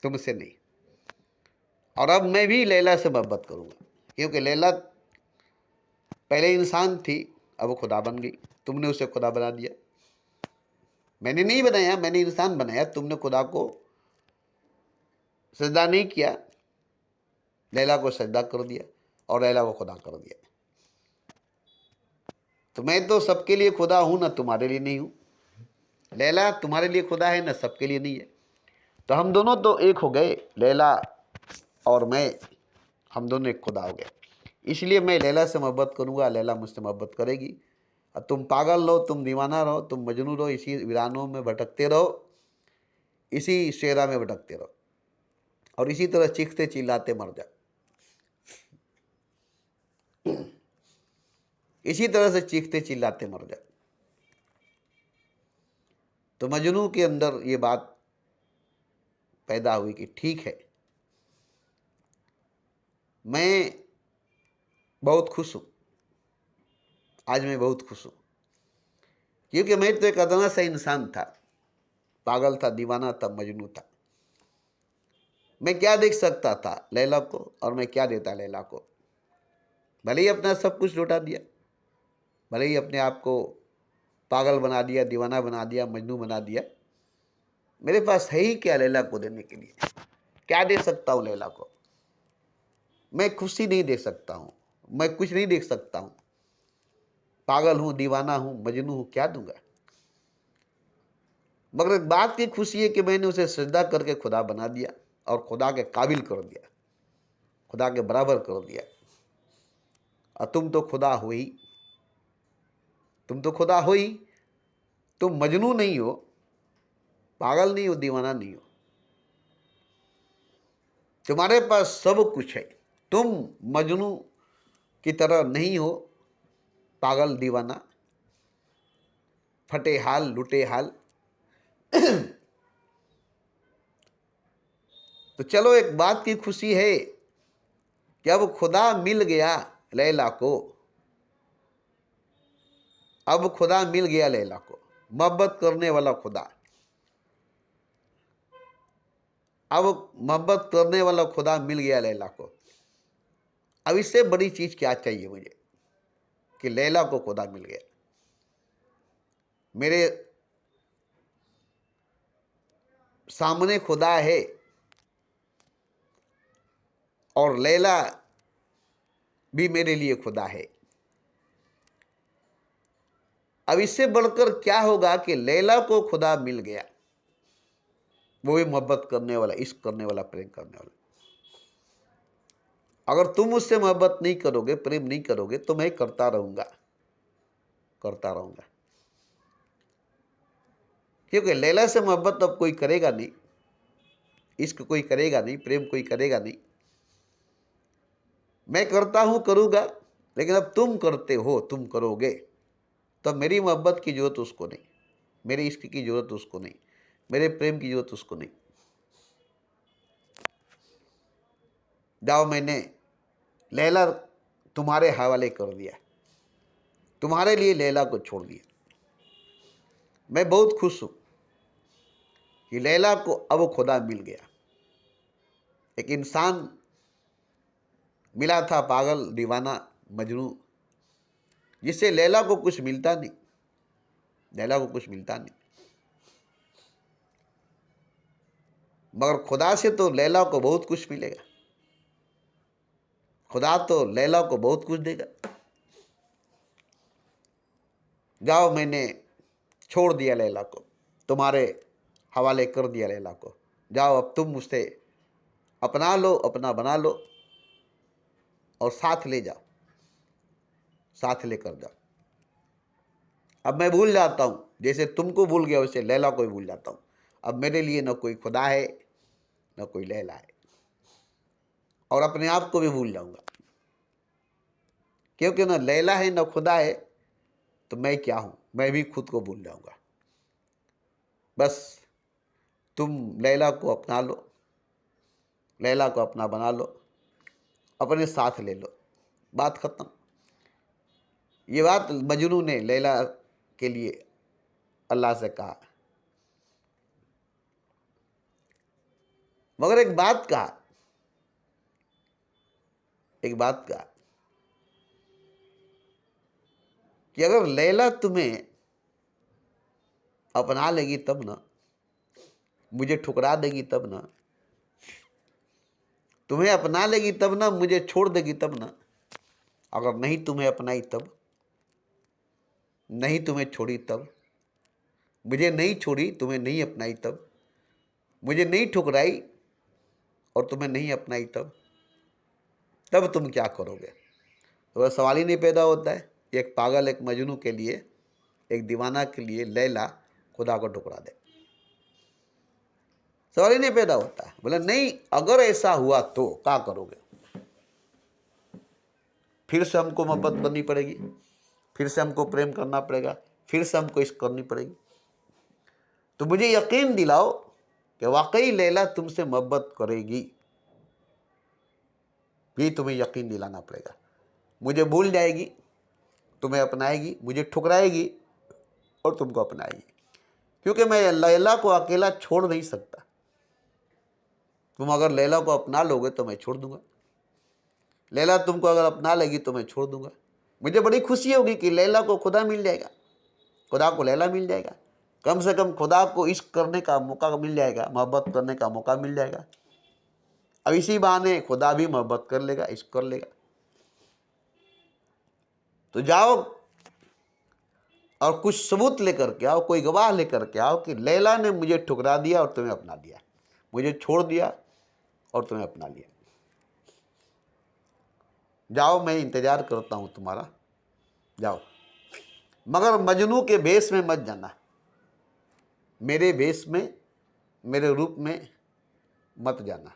तुमसे नहीं। और अब मैं भी लैला से मोहब्बत करूंगा, क्योंकि लैला पहले इंसान थी, अब वो खुदा बन गई। तुमने उसे खुदा बना दिया, मैंने नहीं बनाया, मैंने इंसान बनाया, तुमने खुदा को सजदा नहीं किया, लैला को सजदा कर दिया और लैला को खुदा कर दिया। तो मैं तो सबके लिए खुदा हूं ना, तुम्हारे लिए नहीं हूं। लैला तुम्हारे लिए खुदा है ना, सबके लिए नहीं है। तो हम दोनों तो एक हो गए, लैला और मैं, हम दोनों एक खुदा हो गए। इसलिए मैं लैला से मोहब्बत करूंगा, लैला मुझसे मोहब्बत करेगी। और तुम पागल रहो, तुम दीवाना रहो, तुम मजनू रहो, इसी वीरानों में भटकते रहो, इसी शेरा में भटकते रहो, और इसी तरह चीखते चिल्लाते मर जाओ, इसी तरह से चीखते चिल्लाते मर जाओ। तो मजनू के अंदर ये बात पैदा हुई कि ठीक है, मैं बहुत खुश हूं, आज मैं बहुत खुश हूं, क्योंकि मैं तो एक अदना सा इंसान था, पागल था, दीवाना था, मजनू था। मैं क्या देख सकता था लैला को, और मैं क्या देता लैला को। भले ही अपना सब कुछ लौटा दिया, भले ही अपने आप को पागल बना दिया, दीवाना बना दिया, मजनू बना दिया, मेरे पास है ही क्या लैला को देने के लिए? क्या दे सकता हूँ लैला को? मैं खुशी नहीं दे सकता हूँ, मैं कुछ नहीं देख सकता हूँ, पागल हूँ, दीवाना हूँ, मजनू हूँ, क्या दूंगा? मगर एक बात की खुशी है कि मैंने उसे सजदा करके खुदा बना दिया और खुदा के काबिल कर दिया, खुदा के बराबर कर दिया। और तुम तो खुदा हो ही, तुम तो खुदा हो ही, तुम मजनू नहीं हो, पागल नहीं हो, दीवाना नहीं हो, तुम्हारे पास सब कुछ है। तुम मजनू की तरह नहीं हो, पागल दीवाना, फटे हाल, लुटे हाल। तो चलो, एक बात की खुशी है कि अब खुदा मिल गया लैला को, अब खुदा मिल गया लैला को, मोहब्बत करने वाला खुदा। अब मोहब्बत करने वाला खुदा मिल गया लैला को। अब इससे बड़ी चीज क्या चाहिए मुझे कि लैला को खुदा मिल गया। मेरे सामने खुदा है और लैला भी मेरे लिए खुदा है। अब इससे बढ़कर क्या होगा कि लैला को खुदा मिल गया, वो भी मोहब्बत करने वाला, इश्क करने वाला, प्रेम करने वाला। अगर तुम मुझसे मोहब्बत नहीं करोगे, प्रेम नहीं करोगे, तो मैं करता रहूंगा, करता रहूंगा। क्योंकि लैला से मोहब्बत अब कोई करेगा नहीं, इश्क कोई करेगा नहीं, प्रेम कोई करेगा नहीं। मैं करता हूँ, करूँगा, लेकिन अब तुम करते हो, तुम करोगे, तो मेरी मोहब्बत की ज़रूरत उसको नहीं, मेरे इश्क की ज़रूरत उसको नहीं, मेरे प्रेम की ज़रूरत उसको नहीं। जाओ, मैंने लैला तुम्हारे हवाले कर दिया, तुम्हारे लिए लैला को छोड़ दिया। मैं बहुत खुश हूँ कि लैला को अब खुदा मिल गया। एक इंसान मिला था, पागल दीवाना मजनू, जिससे लैला को कुछ मिलता नहीं, लैला को कुछ मिलता नहीं, मगर खुदा से तो लैला को बहुत कुछ मिलेगा। खुदा तो लैला को बहुत कुछ देगा। जाओ, मैंने छोड़ दिया लैला को, तुम्हारे हवाले कर दिया लैला को। जाओ, अब तुम मुझसे अपना लो, अपना बना लो और साथ ले जाओ, साथ लेकर जाओ। अब मैं भूल जाता हूँ, जैसे तुमको भूल गया वैसे लैला को भी भूल जाता हूँ। अब मेरे लिए न कोई खुदा है, न कोई लैला है, और अपने आप को भी भूल जाऊंगा, क्योंकि न लैला है न खुदा है, तो मैं क्या हूँ, मैं भी खुद को भूल जाऊंगा। बस तुम लैला को अपना लो, लैला को अपना बना लो, अपने साथ ले लो, बात खत्म। ये बात मजनू ने लैला के लिए अल्लाह से कहा, मगर एक बात कहा, एक बात कहा कि अगर लैला तुम्हें अपना लेगी तब ना, मुझे ठुकरा देगी तब ना, तुम्हें अपना लेगी तब ना, मुझे छोड़ देगी तब ना। अगर नहीं तुम्हें अपनाई तब, नहीं तुम्हें छोड़ी तब, मुझे नहीं छोड़ी, तुम्हें नहीं अपनाई तब, मुझे नहीं ठुकराई और तुम्हें नहीं अपनाई तब तुम क्या करोगे? तो वह सवाल ही नहीं पैदा होता है। एक पागल, एक मजनू के लिए, एक दीवाना के लिए लैला खुदा को ठुकरा दे, सवाल ही नहीं पैदा होता है। बोले नहीं, अगर ऐसा हुआ तो क्या करोगे? फिर से हमको मोहब्बत करनी पड़ेगी, फिर से हमको प्रेम करना पड़ेगा, फिर से हमको इश्क करनी पड़ेगी। तो मुझे यकीन दिलाओ कि वाकई लैला तुमसे मोहब्बत करेगी, भी तुम्हें यकीन दिलाना पड़ेगा। मुझे भूल जाएगी, तुम्हें अपनाएगी, मुझे ठुकराएगी और तुमको अपनाएगी, क्योंकि मैं लैला को अकेला छोड़ नहीं सकता। तुम अगर लैला को अपना लोगे तो मैं छोड़ दूंगा, लैला तुमको अगर अपना लेगी तो मैं छोड़ दूंगा। मुझे बड़ी खुशी होगी कि लैला को खुदा मिल जाएगा, खुदा को लैला मिल जाएगा, कम से कम खुदा को इश्क करने का मौका मिल जाएगा, मोहब्बत करने का मौका मिल जाएगा। अब इसी बहाने खुदा भी मोहब्बत कर लेगा, इश्क कर लेगा। तो जाओ और कुछ सबूत लेकर के आओ, कोई गवाह लेकर के आओ कि लैला ने मुझे ठुकरा दिया और तुम्हें अपना दिया, मुझे छोड़ दिया और तुम्हें अपना लिया। जाओ, मैं इंतजार करता हूं तुम्हारा, जाओ, मगर मजनू के भेष में मत जाना, मेरे भेष में, मेरे रूप में मत जाना।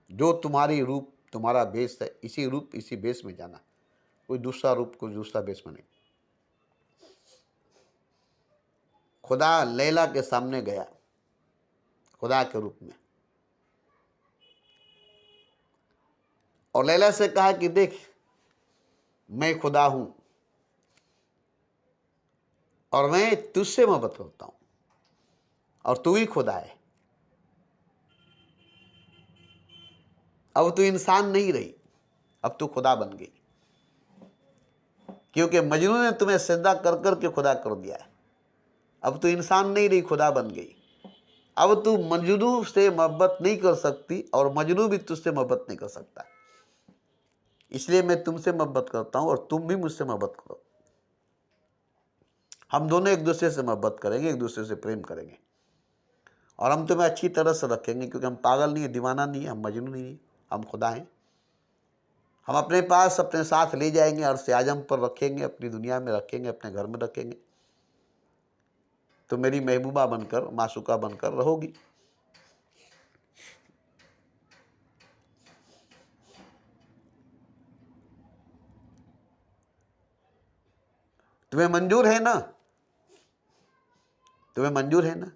जो तुम्हारी रूप, तुम्हारा भेष है, इसी रूप, इसी भेष में जाना, कोई दूसरा रूप, कोई दूसरा भेष में नहीं। खुदा लैला के सामने गया, खुदा के रूप में, और लैला से कहा कि देख, मैं खुदा हूं और मैं तुझसे मोहब्बत करता हूं और तू ही खुदा है। अब तू इंसान नहीं रही, अब तू खुदा बन गई, क्योंकि मजनू ने तुम्हें सजदा कर कर के खुदा कर दिया है। अब तू इंसान नहीं रही, खुदा बन गई। अब तू मजनू से मोहब्बत नहीं कर सकती और मजनू भी तुझसे मोहब्बत नहीं कर सकता। इसलिए मैं तुमसे मोहब्बत करता हूं और तुम भी मुझसे मोहब्बत करो। हम दोनों एक दूसरे से मोहब्बत करेंगे, एक दूसरे से प्रेम करेंगे, और हम तुम्हें अच्छी तरह से रखेंगे, क्योंकि हम पागल नहीं है, दीवाना नहीं है, हम मजनू नहीं है, हम खुदा हैं। हम अपने पास, अपने साथ ले जाएंगे, अर्श आजम पर रखेंगे, अपनी दुनिया में रखेंगे, अपने घर में रखेंगे। तो मेरी महबूबा बनकर, माशूका बनकर रहोगी। तुम्हें मंजूर है ना? तुम्हें मंजूर है ना?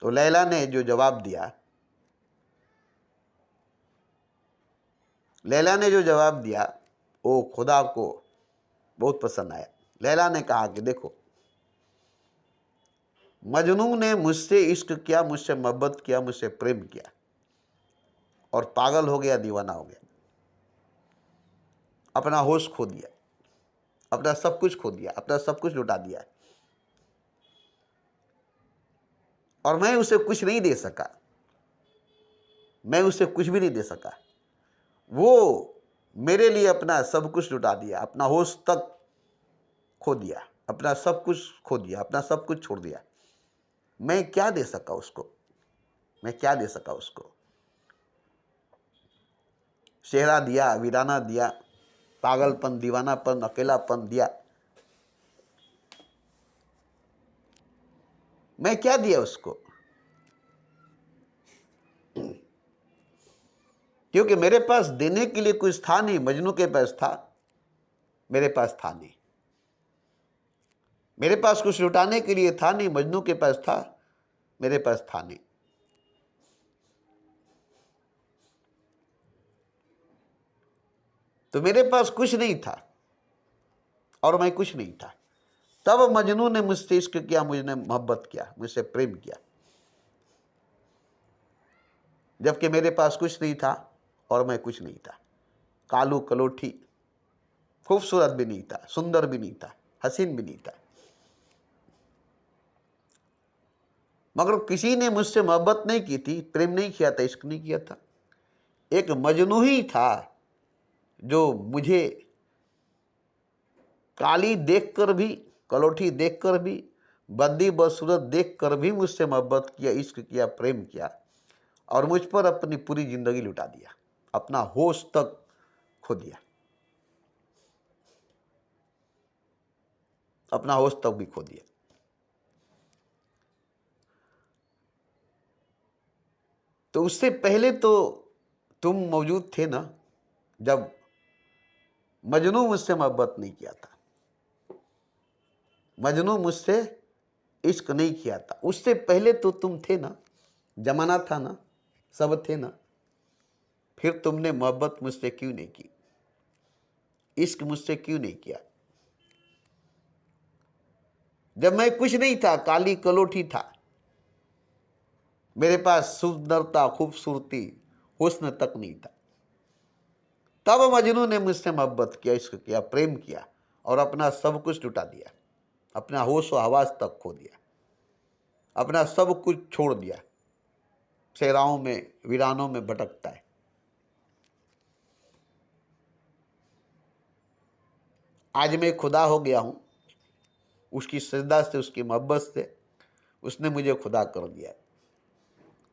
तो लैला ने जो जवाब दिया, लैला ने जो जवाब दिया वो खुदा को बहुत पसंद आया। लैला ने कहा कि देखो, मजनू ने मुझसे इश्क किया, मुझसे मोहब्बत किया, मुझसे प्रेम किया और पागल हो गया, दीवाना हो गया, अपना होश खो दिया, अपना सब कुछ खो दिया, अपना सब कुछ लुटा दिया और मैं उसे कुछ नहीं दे सका, मैं उसे कुछ भी नहीं दे सका। वो मेरे लिए अपना सब कुछ लुटा दिया, अपना होश तक खो दिया, अपना सब कुछ खो दिया, अपना सब कुछ छोड़ दिया। मैं क्या दे सका उसको? मैं क्या दे सका उसको? चेहरा दिया, वीराना दिया, पागलपन, दीवानापन, अकेलापन दिया। मैं क्या दिया उसको? क्योंकि मेरे पास देने के लिए कुछ था नहीं। मजनू के पास था, मेरे पास था नहीं। मेरे पास कुछ लुटाने के लिए था नहीं, मजनू के पास था, मेरे पास था नहीं। तो मेरे पास कुछ नहीं था और मैं कुछ नहीं था। तब मजनू ने मुझसे इश्क किया, मुझने मोहब्बत किया, मुझसे प्रेम किया, जबकि मेरे पास कुछ नहीं था और मैं कुछ नहीं था। कालू कलोठी, खूबसूरत भी नहीं था, सुंदर भी नहीं था, हसीन भी नहीं था। मगर किसी ने मुझसे मोहब्बत नहीं की थी, प्रेम नहीं किया था, इश्क नहीं किया था। एक मजनू ही था जो मुझे काली देखकर भी, कलोठी देखकर भी, बद्दी बदसूरत देखकर भी मुझसे मोहब्बत किया, इश्क किया, प्रेम किया और मुझ पर अपनी पूरी जिंदगी लुटा दिया, अपना होश तक खो दिया, अपना होश तक भी खो दिया। तो उससे पहले तो तुम मौजूद थे ना, जब मजनू मुझसे मोहब्बत नहीं किया था, मजनू मुझसे इश्क नहीं किया था, उससे पहले तो तुम थे ना, जमाना था ना, सब थे ना। फिर तुमने मोहब्बत मुझसे क्यों नहीं की, इश्क मुझसे क्यों नहीं किया? जब मैं कुछ नहीं था, काली कलोठी था, मेरे पास सुंदरता, खूबसूरती, हुस्न तक नहीं था, तब मजनू ने मुझसे मोहब्बत किया, इश्क किया, प्रेम किया और अपना सब कुछ लुटा दिया, अपना होश व हवास तक खो दिया, अपना सब कुछ छोड़ दिया, सेराओं में, वीरानों में भटकता है। आज मैं खुदा हो गया हूँ, उसकी सजदा से, उसकी मोहब्बत से उसने मुझे खुदा कर दिया।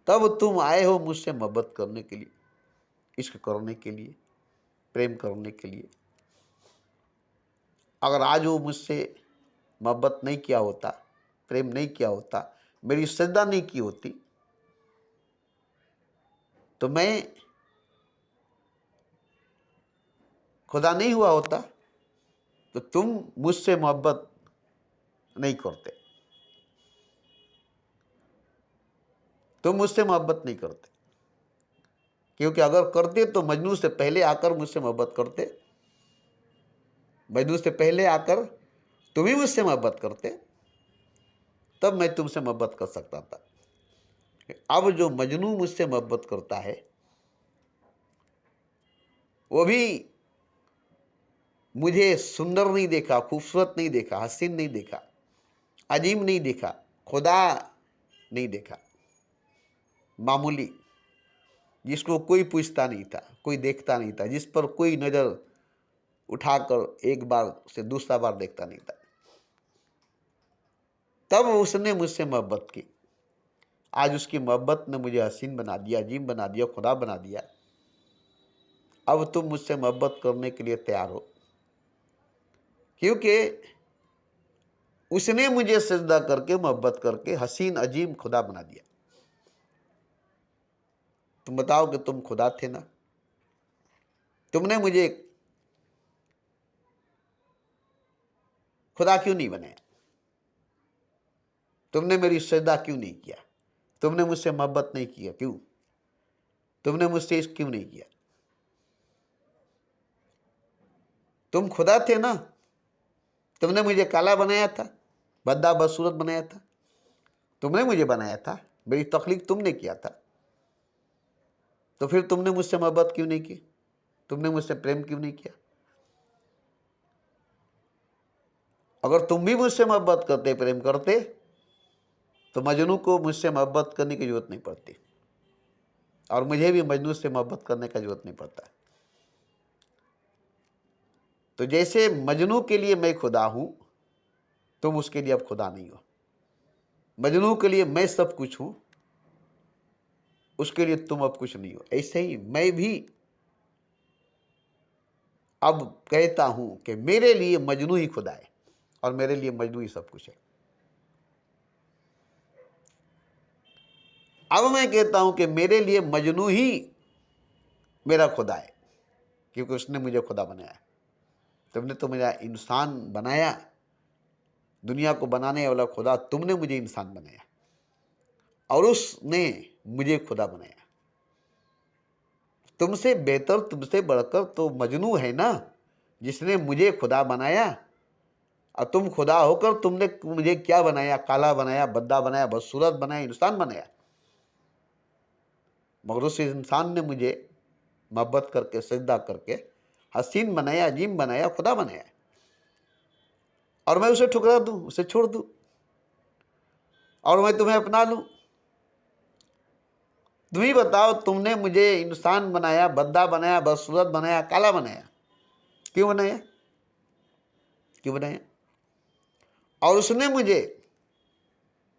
तब तुम आए हो मुझसे मोहब्बत करने के लिए, इश्क करने के लिए, प्रेम करने के लिए। अगर आज वो मुझसे मोहब्बत नहीं किया होता, प्रेम नहीं किया होता, मेरी सजदा नहीं की होती, तो मैं खुदा नहीं हुआ होता, तो तुम मुझसे मोहब्बत नहीं करते, तुम मुझसे मोहब्बत नहीं करते। क्योंकि अगर करते तो मजनू से पहले आकर मुझसे मोहब्बत करते, मजनू से पहले आकर तुम ही मुझसे मोहब्बत करते, तब मैं तुमसे मोहब्बत कर सकता था। अब जो मजनू मुझसे मोहब्बत करता है, वो भी मुझे सुंदर नहीं देखा, खूबसूरत नहीं देखा, हसीन नहीं देखा, अजीम नहीं देखा, खुदा नहीं देखा, मामूली, जिसको कोई पूछता नहीं था, कोई देखता नहीं था, जिस पर कोई नज़र उठाकर एक बार से दूसरा बार देखता नहीं था, तब उसने मुझसे मोहब्बत की। आज उसकी मोहब्बत ने मुझे हसीन बना दिया, अजीम बना दिया, खुदा बना दिया। अब तुम मुझसे मोहब्बत करने के लिए तैयार हो, क्योंकि उसने मुझे सजदा करके, मोहब्बत करके हसीन, अजीम, खुदा बना दिया। तुम बताओ कि तुम खुदा थे ना? तुमने मुझे खुदा क्यों नहीं बनाया? तुमने मेरी सजदा क्यों नहीं किया? तुमने मुझसे मोहब्बत नहीं किया क्यों? तुमने मुझसे इश्क क्यों नहीं किया? तुम खुदा थे ना, तुमने मुझे काला बनाया था, बद्दा बदसूरत बनाया था, तुमने मुझे बनाया था, मेरी तख्लीक तुमने किया था। तो फिर तुमने मुझसे मोहब्बत क्यों नहीं की? तुमने मुझसे प्रेम क्यों नहीं किया? अगर तुम भी मुझसे मोहब्बत करते, प्रेम करते, तो मजनू को मुझसे मोहब्बत करने की जरूरत नहीं पड़ती, और मुझे भी मजनू से मोहब्बत करने का जरूरत नहीं पड़ता। तो जैसे मजनू के लिए मैं खुदा हूं, तुम उसके लिए अब खुदा नहीं हो। मजनू के लिए मैं सब कुछ हूं, उसके लिए तुम अब कुछ नहीं हो। ऐसे ही मैं भी अब कहता हूं कि मेरे लिए मजनू ही खुदा है और मेरे लिए मजनू ही सब कुछ है। अब मैं कहता हूं कि मेरे लिए मजनू ही मेरा खुदा है, क्योंकि उसने मुझे खुदा बनाया। तुमने तो मुझे इंसान बनाया, दुनिया को बनाने वाला खुदा, तुमने मुझे इंसान बनाया और उसने मुझे खुदा बनाया। तुमसे बेहतर, तुमसे बढ़कर तो मजनू है ना, जिसने मुझे खुदा बनाया। और तुम खुदा होकर तुमने मुझे क्या बनाया? काला बनाया, बद्दा बनाया, बदसूरत बनाया, इंसान बनाया। मगर उस इंसान ने मुझे मोहब्बत करके, सजदा करके हसीन बनाया, अजीम बनाया, खुदा बनाया। और मैं उसे ठुकरा दूं, उसे छोड़ दूं, और मैं तुम्हें अपना लूं? तुम ही बताओ, तुमने मुझे इंसान बनाया, बद्दा बनाया, बदसूरत बनाया, काला बनाया। क्यों बनाया? क्यों बनाया? और उसने मुझे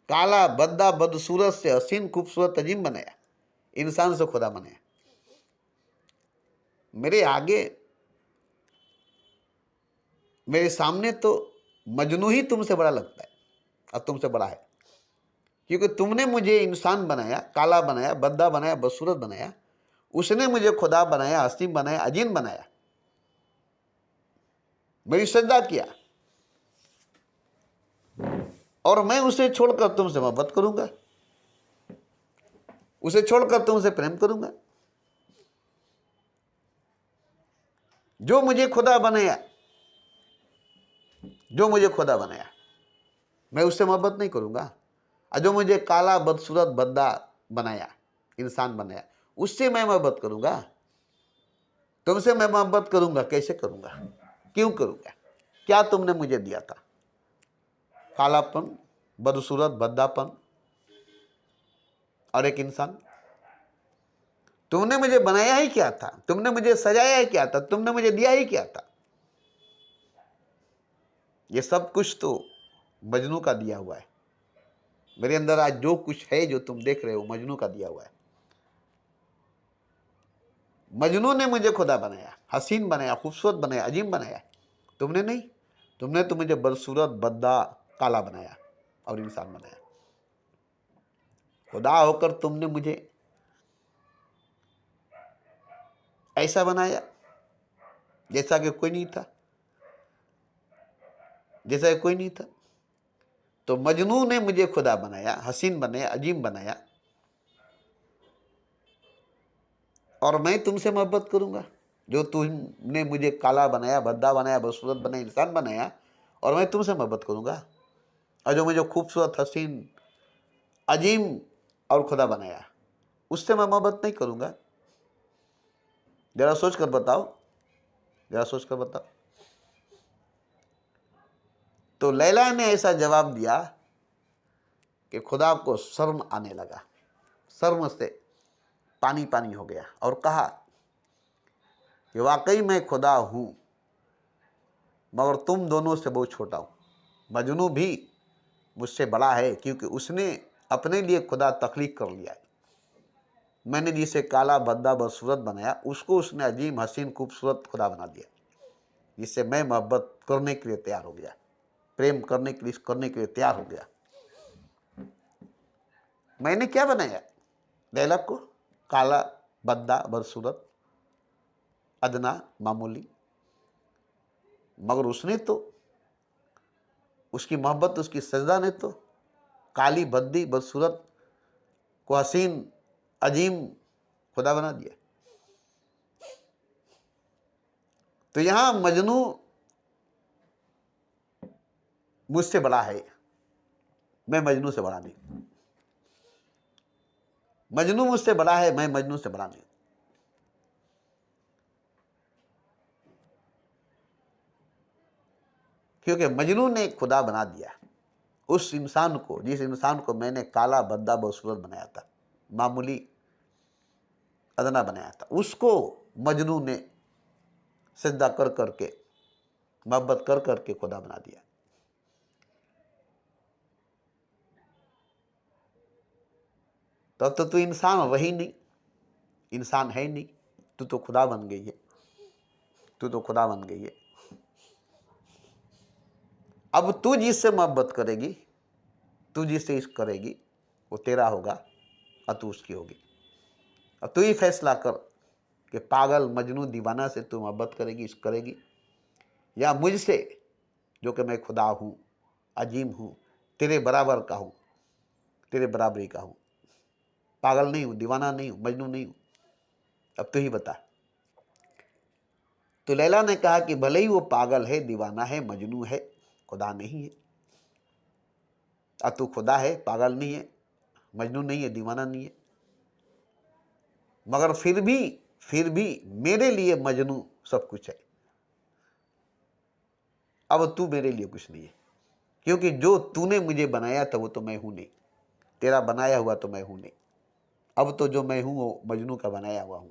काला, बद्दा, बदसूरत से हसीन, खूबसूरत, अजीम बनाया, इंसान से खुदा बनाया। मेरे आगे, मेरे सामने तो मजनू ही तुमसे बड़ा लगता है और तुमसे बड़ा है, क्योंकि तुमने मुझे इंसान बनाया, काला बनाया, बद्दा बनाया, बदसूरत बनाया। उसने मुझे खुदा बनाया, हसीन बनाया, अजीम बनाया, मेरी सजदा किया, और मैं उसे छोड़कर तुमसे मोहब्बत करूंगा, उसे छोड़कर तुमसे प्रेम करूंगा। जो मुझे खुदा बनाया, जो मुझे खुदा बनाया, मैं उससे मोहब्बत नहीं करूंगा। और जो मुझे काला, बदसूरत, बद्दा बनाया, इंसान बनाया, उससे मैं मोहब्बत करूंगा। तुमसे मैं मोहब्बत करूंगा, कैसे करूंगा? क्यों करूंगा? क्या तुमने मुझे दिया था? कालापन, बदसूरत, बद्दापन और एक इंसान। तुमने मुझे बनाया ही क्या था? तुमने मुझे सजाया ही क्या था? तुमने मुझे दिया ही क्या था? ये सब कुछ तो मजनू का दिया हुआ है। मेरे अंदर आज जो कुछ है, जो तुम देख रहे हो, मजनू का दिया हुआ है। मजनू ने मुझे खुदा बनाया, हसीन बनाया, खूबसूरत बनाया, अजीम बनाया। तुमने नहीं। तुमने तो मुझे बदसूरत, बद्दा, काला बनाया और इंसान बनाया। खुदा होकर तुमने मुझे ऐसा बनाया जैसा कि कोई नहीं था, जैसा कि कोई नहीं था। तो मजनू ने मुझे खुदा बनाया, हसीन बनाया, अजीम बनाया, और मैं तुमसे मोहब्बत करूंगा। जो तुमने मुझे काला बनाया, बद्दा बनाया, बदसूरत बनाया, इंसान बनाया, और मैं तुमसे मोहब्बत करूंगा। और जो मुझे खूबसूरत, हसीन, अजीम और खुदा बनाया, उससे मैं मोहब्बत नहीं करूंगा। जरा सोच कर बताओ, जरा सोच कर बताओ। तो लैला ने ऐसा जवाब दिया कि खुदा को शर्म आने लगा, शर्म से पानी पानी हो गया, और कहा कि वाकई मैं खुदा हूं, मगर तुम दोनों से बहुत छोटा हूं। मजनू भी मुझसे बड़ा है, क्योंकि उसने अपने लिए खुदा तख्लीक कर लिया है। मैंने जिसे काला, बद्दा, बदसूरत बनाया, उसको उसने अजीम, हसीन, खूबसूरत खुदा बना दिया, जिससे मैं मोहब्बत करने के लिए तैयार हो गया, प्रेम करने के लिए तैयार हो गया। मैंने क्या बनाया? लैला को काला, बद्दा, बदसूरत, अदना, मामूली। मगर उसने तो उसकी मोहब्बत, उसकी सजदा ने तो काली भद्दी बदसूरत को हसीन अजीम खुदा बना दिया। तो यहां मजनू मुझसे बड़ा है, मैं मजनू से बड़ा नहीं। मजनू मुझसे बड़ा है, मैं मजनू से बड़ा नहीं। क्योंकि मजनू ने खुदा बना दिया उस इंसान को, जिस इंसान को मैंने काला भद्दा बदसूरत बनाया था, मामूली अदना बनाया था, उसको मजनू ने सिजदा कर करके, मोहब्बत कर करके खुदा बना दिया। तब तो तू इंसान रही नहीं, इंसान है नहीं, तू तो खुदा बन गई है, तू तो खुदा बन गई है। अब तू जिससे मोहब्बत करेगी, तू जिससे इश्क करेगी, वो तेरा होगा और तू उसकी होगी। अब तू ही फैसला कर कि पागल मजनू दीवाना से तू मोहब्बत करेगी, इश्क करेगी, या मुझसे जो कि मैं खुदा हूँ, अजीम हूँ, तेरे बराबर का हूँ, तेरे बराबरी का हूँ, पागल नहीं हूँ, दीवाना नहीं हूँ, मजनू नहीं हूँ। अब तू ही बता। तो लैला ने कहा कि भले ही वो पागल है, दीवाना है, मजनू है, खुदा नहीं है। अब तू खुदा है, पागल नहीं है, मजनू नहीं है, दीवाना नहीं है, मगर फिर भी मेरे लिए मजनू सब कुछ है। अब तू मेरे लिए कुछ नहीं है, क्योंकि जो तूने मुझे बनाया था वो तो मैं हूं नहीं, तेरा बनाया हुआ तो मैं हूं नहीं। अब तो जो मैं हूं वो मजनू का बनाया हुआ हूं।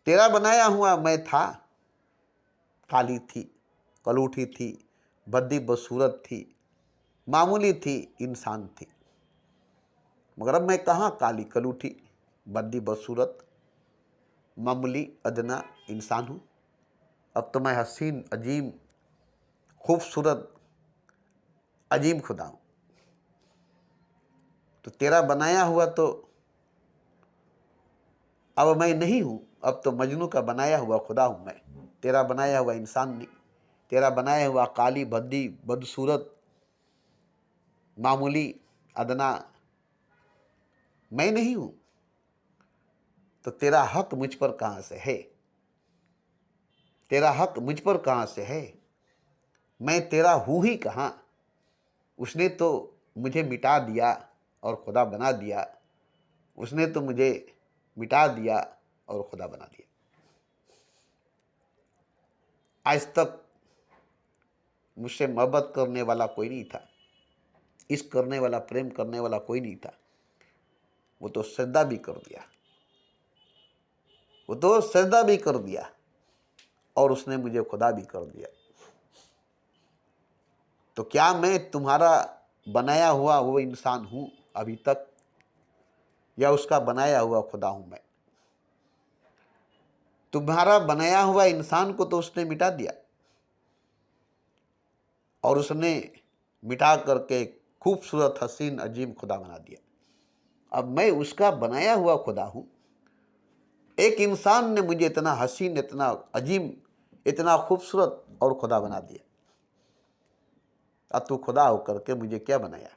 तेरा बनाया हुआ मैं था, काली थी, कलूठी थी, भद्दी बदसूरत थी, मामूली थी, इंसान थी, मगर अब मैं कहाँ काली कलूठी भद्दी बदसूरत मामूली अदना इंसान हूँ। अब तो मैं हसीन अजीम खूबसूरत अजीम खुदा हूँ। तो तेरा बनाया हुआ तो अब मैं नहीं हूँ, अब तो मजनू का बनाया हुआ खुदा हूँ मैं, तेरा बनाया हुआ इंसान नहीं, तेरा बनाया हुआ काली भद्दी बदसूरत मामूली अदना मैं नहीं हूँ। तो तेरा हक मुझ पर कहाँ से है, तेरा हक मुझ पर कहाँ से है, मैं तेरा हूँ ही कहाँ। उसने तो मुझे मिटा दिया और खुदा बना दिया, उसने तो मुझे मिटा दिया और खुदा बना दिया। आज तक मुझसे मोहब्बत करने वाला कोई नहीं था, इश्क करने वाला, प्रेम करने वाला कोई नहीं था। वो तो सजदा भी कर दिया, वो तो सजदा भी कर दिया और उसने मुझे खुदा भी कर दिया। तो क्या मैं तुम्हारा बनाया हुआ वो इंसान हूँ अभी तक, या उसका बनाया हुआ खुदा हूँ मैं? तुम्हारा बनाया हुआ इंसान को तो उसने मिटा दिया और उसने मिटा करके खूबसूरत हसीन अजीम खुदा बना दिया। अब मैं उसका बनाया हुआ खुदा हूँ। एक इंसान ने मुझे इतना हसीन, इतना अजीम, इतना खूबसूरत और खुदा बना दिया। अब तू खुदा होकर के मुझे क्या बनाया,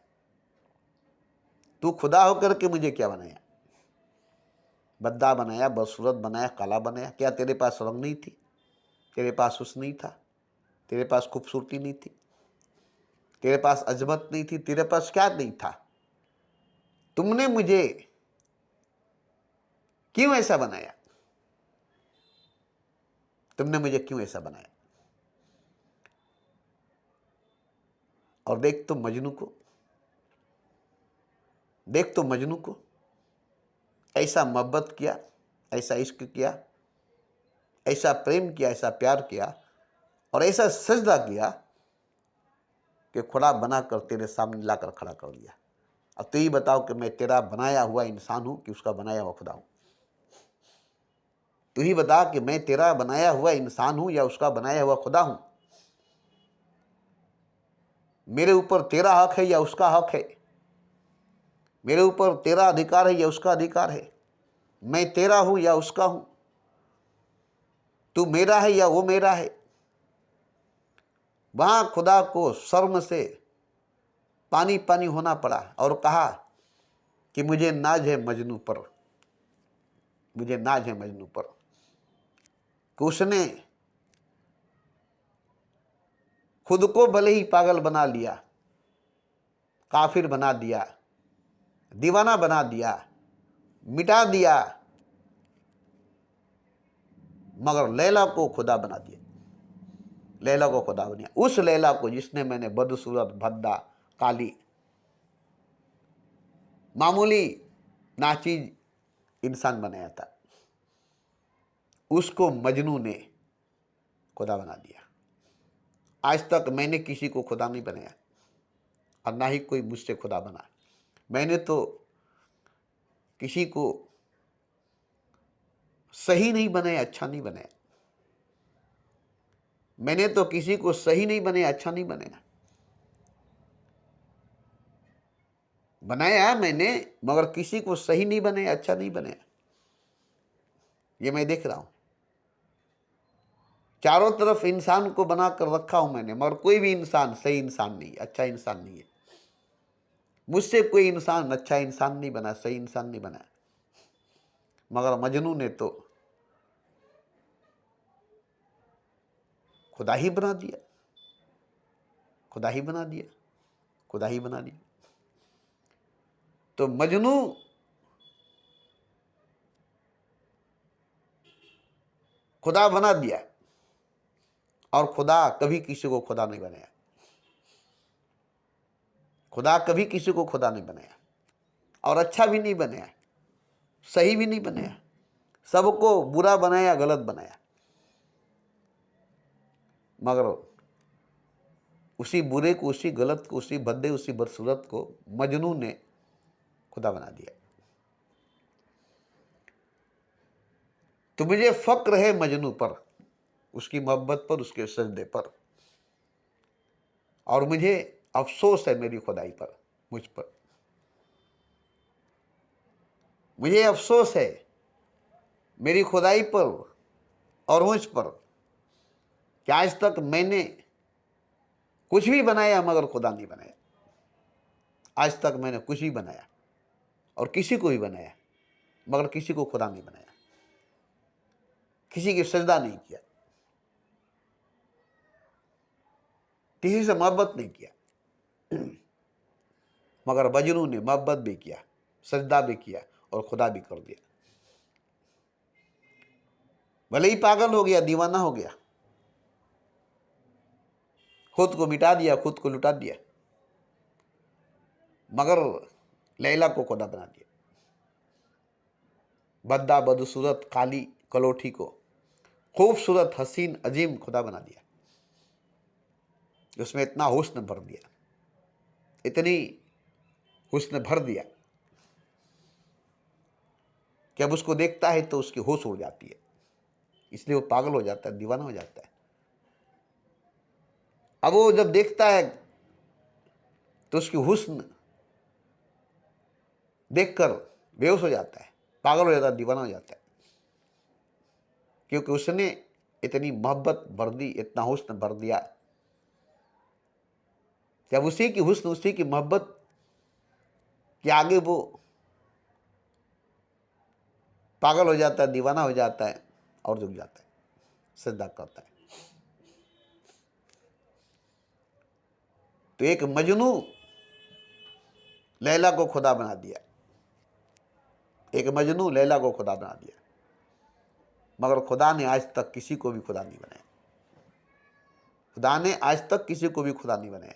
तू खुदा होकर के मुझे क्या बनाया? बद्दा बनाया, बदसूरत बनाया, काला बनाया। क्या तेरे पास रंग नहीं थी, तेरे पास हुस्न नहीं था, तेरे पास खूबसूरती नहीं थी, तेरे पास अजमत नहीं थी, तेरे पास क्या नहीं था? तुमने मुझे क्यों ऐसा बनाया, तुमने मुझे क्यों ऐसा बनाया? और देख तो मजनू को, देख तो मजनू को, ऐसा मोहब्बत किया, ऐसा इश्क किया, ऐसा प्रेम किया, ऐसा प्यार किया और ऐसा सजदा किया कि खुदा बनाकर तेरे सामने लाकर खड़ा कर दिया। अब तो ये बताओ कि मैं तेरा बनाया हुआ इंसान हूं कि उसका बनाया हुआ खुदा हूं? तू ही बता कि मैं तेरा बनाया हुआ इंसान हूं या उसका बनाया हुआ खुदा हूं? मेरे ऊपर तेरा हक है या उसका हक है? मेरे ऊपर तेरा अधिकार है या उसका अधिकार है? मैं तेरा हूं या उसका हूं? तू मेरा है या वो मेरा है? वहाँ खुदा को शर्म से पानी पानी होना पड़ा और कहा कि मुझे नाज है मजनू पर, मुझे नाज है मजनू पर। कि उसने खुद को भले ही पागल बना लिया, काफिर बना दिया, दीवाना बना दिया, मिटा दिया, मगर लैला को खुदा बना दिया। लैला को खुदा बना, उस लैला को जिसने मैंने बदसूरत, भद्दा, काली, मामूली नाचीज इंसान बनाया था, उसको मजनू ने खुदा बना दिया। आज तक मैंने किसी को खुदा नहीं बनाया और ना ही कोई मुझसे खुदा बना। मैंने तो किसी को सही नहीं बनाया, अच्छा नहीं बनाया। मैंने तो किसी को सही नहीं बनाया, अच्छा नहीं बनाया। बनाया मैंने, मगर किसी को सही नहीं बनाया, अच्छा नहीं बनाया। ये मैं देख रहा हूं। चारों तरफ इंसान को बनाकर रखा हूं मैंने, मगर कोई भी इंसान सही इंसान नहीं, अच्छा इंसान नहीं है। मुझसे कोई इंसान अच्छा इंसान नहीं बना, सही इंसान नहीं बना। मगर मजनू ने तो खुदा ही बना दिया, खुदा ही बना दिया, खुदा ही बना दिया। तो मजनू खुदा बना दिया और खुदा कभी किसी को खुदा नहीं बनाया। खुदा कभी किसी को खुदा नहीं बनाया और अच्छा भी नहीं बनाया, सही भी नहीं बनाया। सबको बुरा बनाया, गलत बनाया। मगर उसी बुरे को, उसी गलत को, उसी भद्दे, उसी बदसूरत को मजनू ने खुदा बना दिया। तो मुझे फक्र है मजनू पर, उसकी मोहब्बत पर, उसके सजदे पर, और मुझे अफसोस है मेरी खुदाई पर, मुझ पर। मुझे अफसोस है मेरी खुदाई पर और मुझ पर कि आज तक मैंने कुछ भी बनाया मगर खुदा नहीं बनाया। आज तक मैंने कुछ भी बनाया और किसी को भी बनाया मगर किसी को खुदा नहीं बनाया, किसी की सजदा नहीं किया, किसी से मोहब्बत नहीं किया। मगर मजनू ने मोहब्बत भी किया, सजदा भी किया और खुदा भी कर दिया। भले ही पागल हो गया, दीवाना हो गया, खुद को मिटा दिया, खुद को लुटा दिया, मगर लैला को खुदा बना दिया। बद्दा, बदसूरत, काली कलोठी को खूबसूरत, हसीन, अजीम खुदा बना दिया। उसमें इतना हुस्न भर दिया, इतनी हुस्न भर दिया कि अब उसको देखता है तो उसकी होश उड़ जाती है, इसलिए वो पागल हो जाता है, दीवाना हो जाता है। अब वो जब देखता है तो उसकी हुस्न देखकर बेहोश हो जाता है, पागल हो जाता है, दीवाना हो जाता है, क्योंकि उसने इतनी मोहब्बत भर दी, इतना हुस्न भर दिया। जब उसी की हुस्न, उसी की मोहब्बत के आगे वो पागल हो जाता है, दीवाना हो जाता है और झुक जाता है, सजदा करता है। तो एक मजनू लैला को खुदा बना दिया, एक मजनू लैला को खुदा बना दिया, मगर खुदा ने आज तक किसी को भी खुदा नहीं बनाया। खुदा ने आज तक किसी को भी खुदा नहीं बनाया।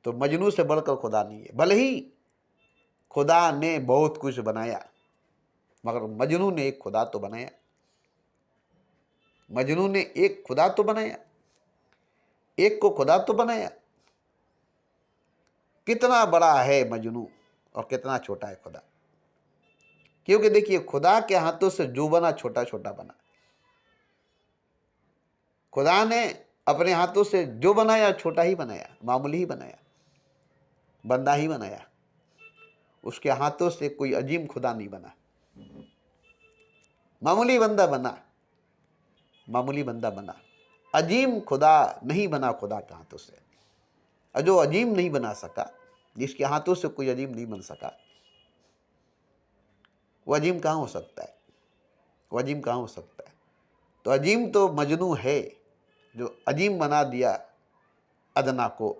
तो मजनू से बढ़कर खुदा नहीं है। भले ही खुदा ने बहुत कुछ बनाया मगर मजनू ने एक खुदा तो बनाया। मजनू ने एक खुदा तो बनाया, एक को खुदा तो बनाया। कितना बड़ा है मजनू और कितना छोटा है खुदा। क्योंकि देखिए, खुदा के हाथों से जो बना छोटा छोटा बना। खुदा ने अपने हाथों से जो बनाया छोटा ही बनाया, मामूली ही बनाया, बंदा ही बनाया। उसके हाथों से कोई अजीम खुदा नहीं बना। मामूली बंदा बना, मामूली बंदा बना। अजीम खुदा नहीं बना खुदा के हाथों से। और जो अजीम नहीं बना सका, जिसके हाथों से कोई अजीम नहीं बन सका, वो अजीम कहाँ हो सकता है? वो अजीम कहाँ हो सकता है? तो अजीम तो मजनू है, जो अजीम बना दिया अदना को,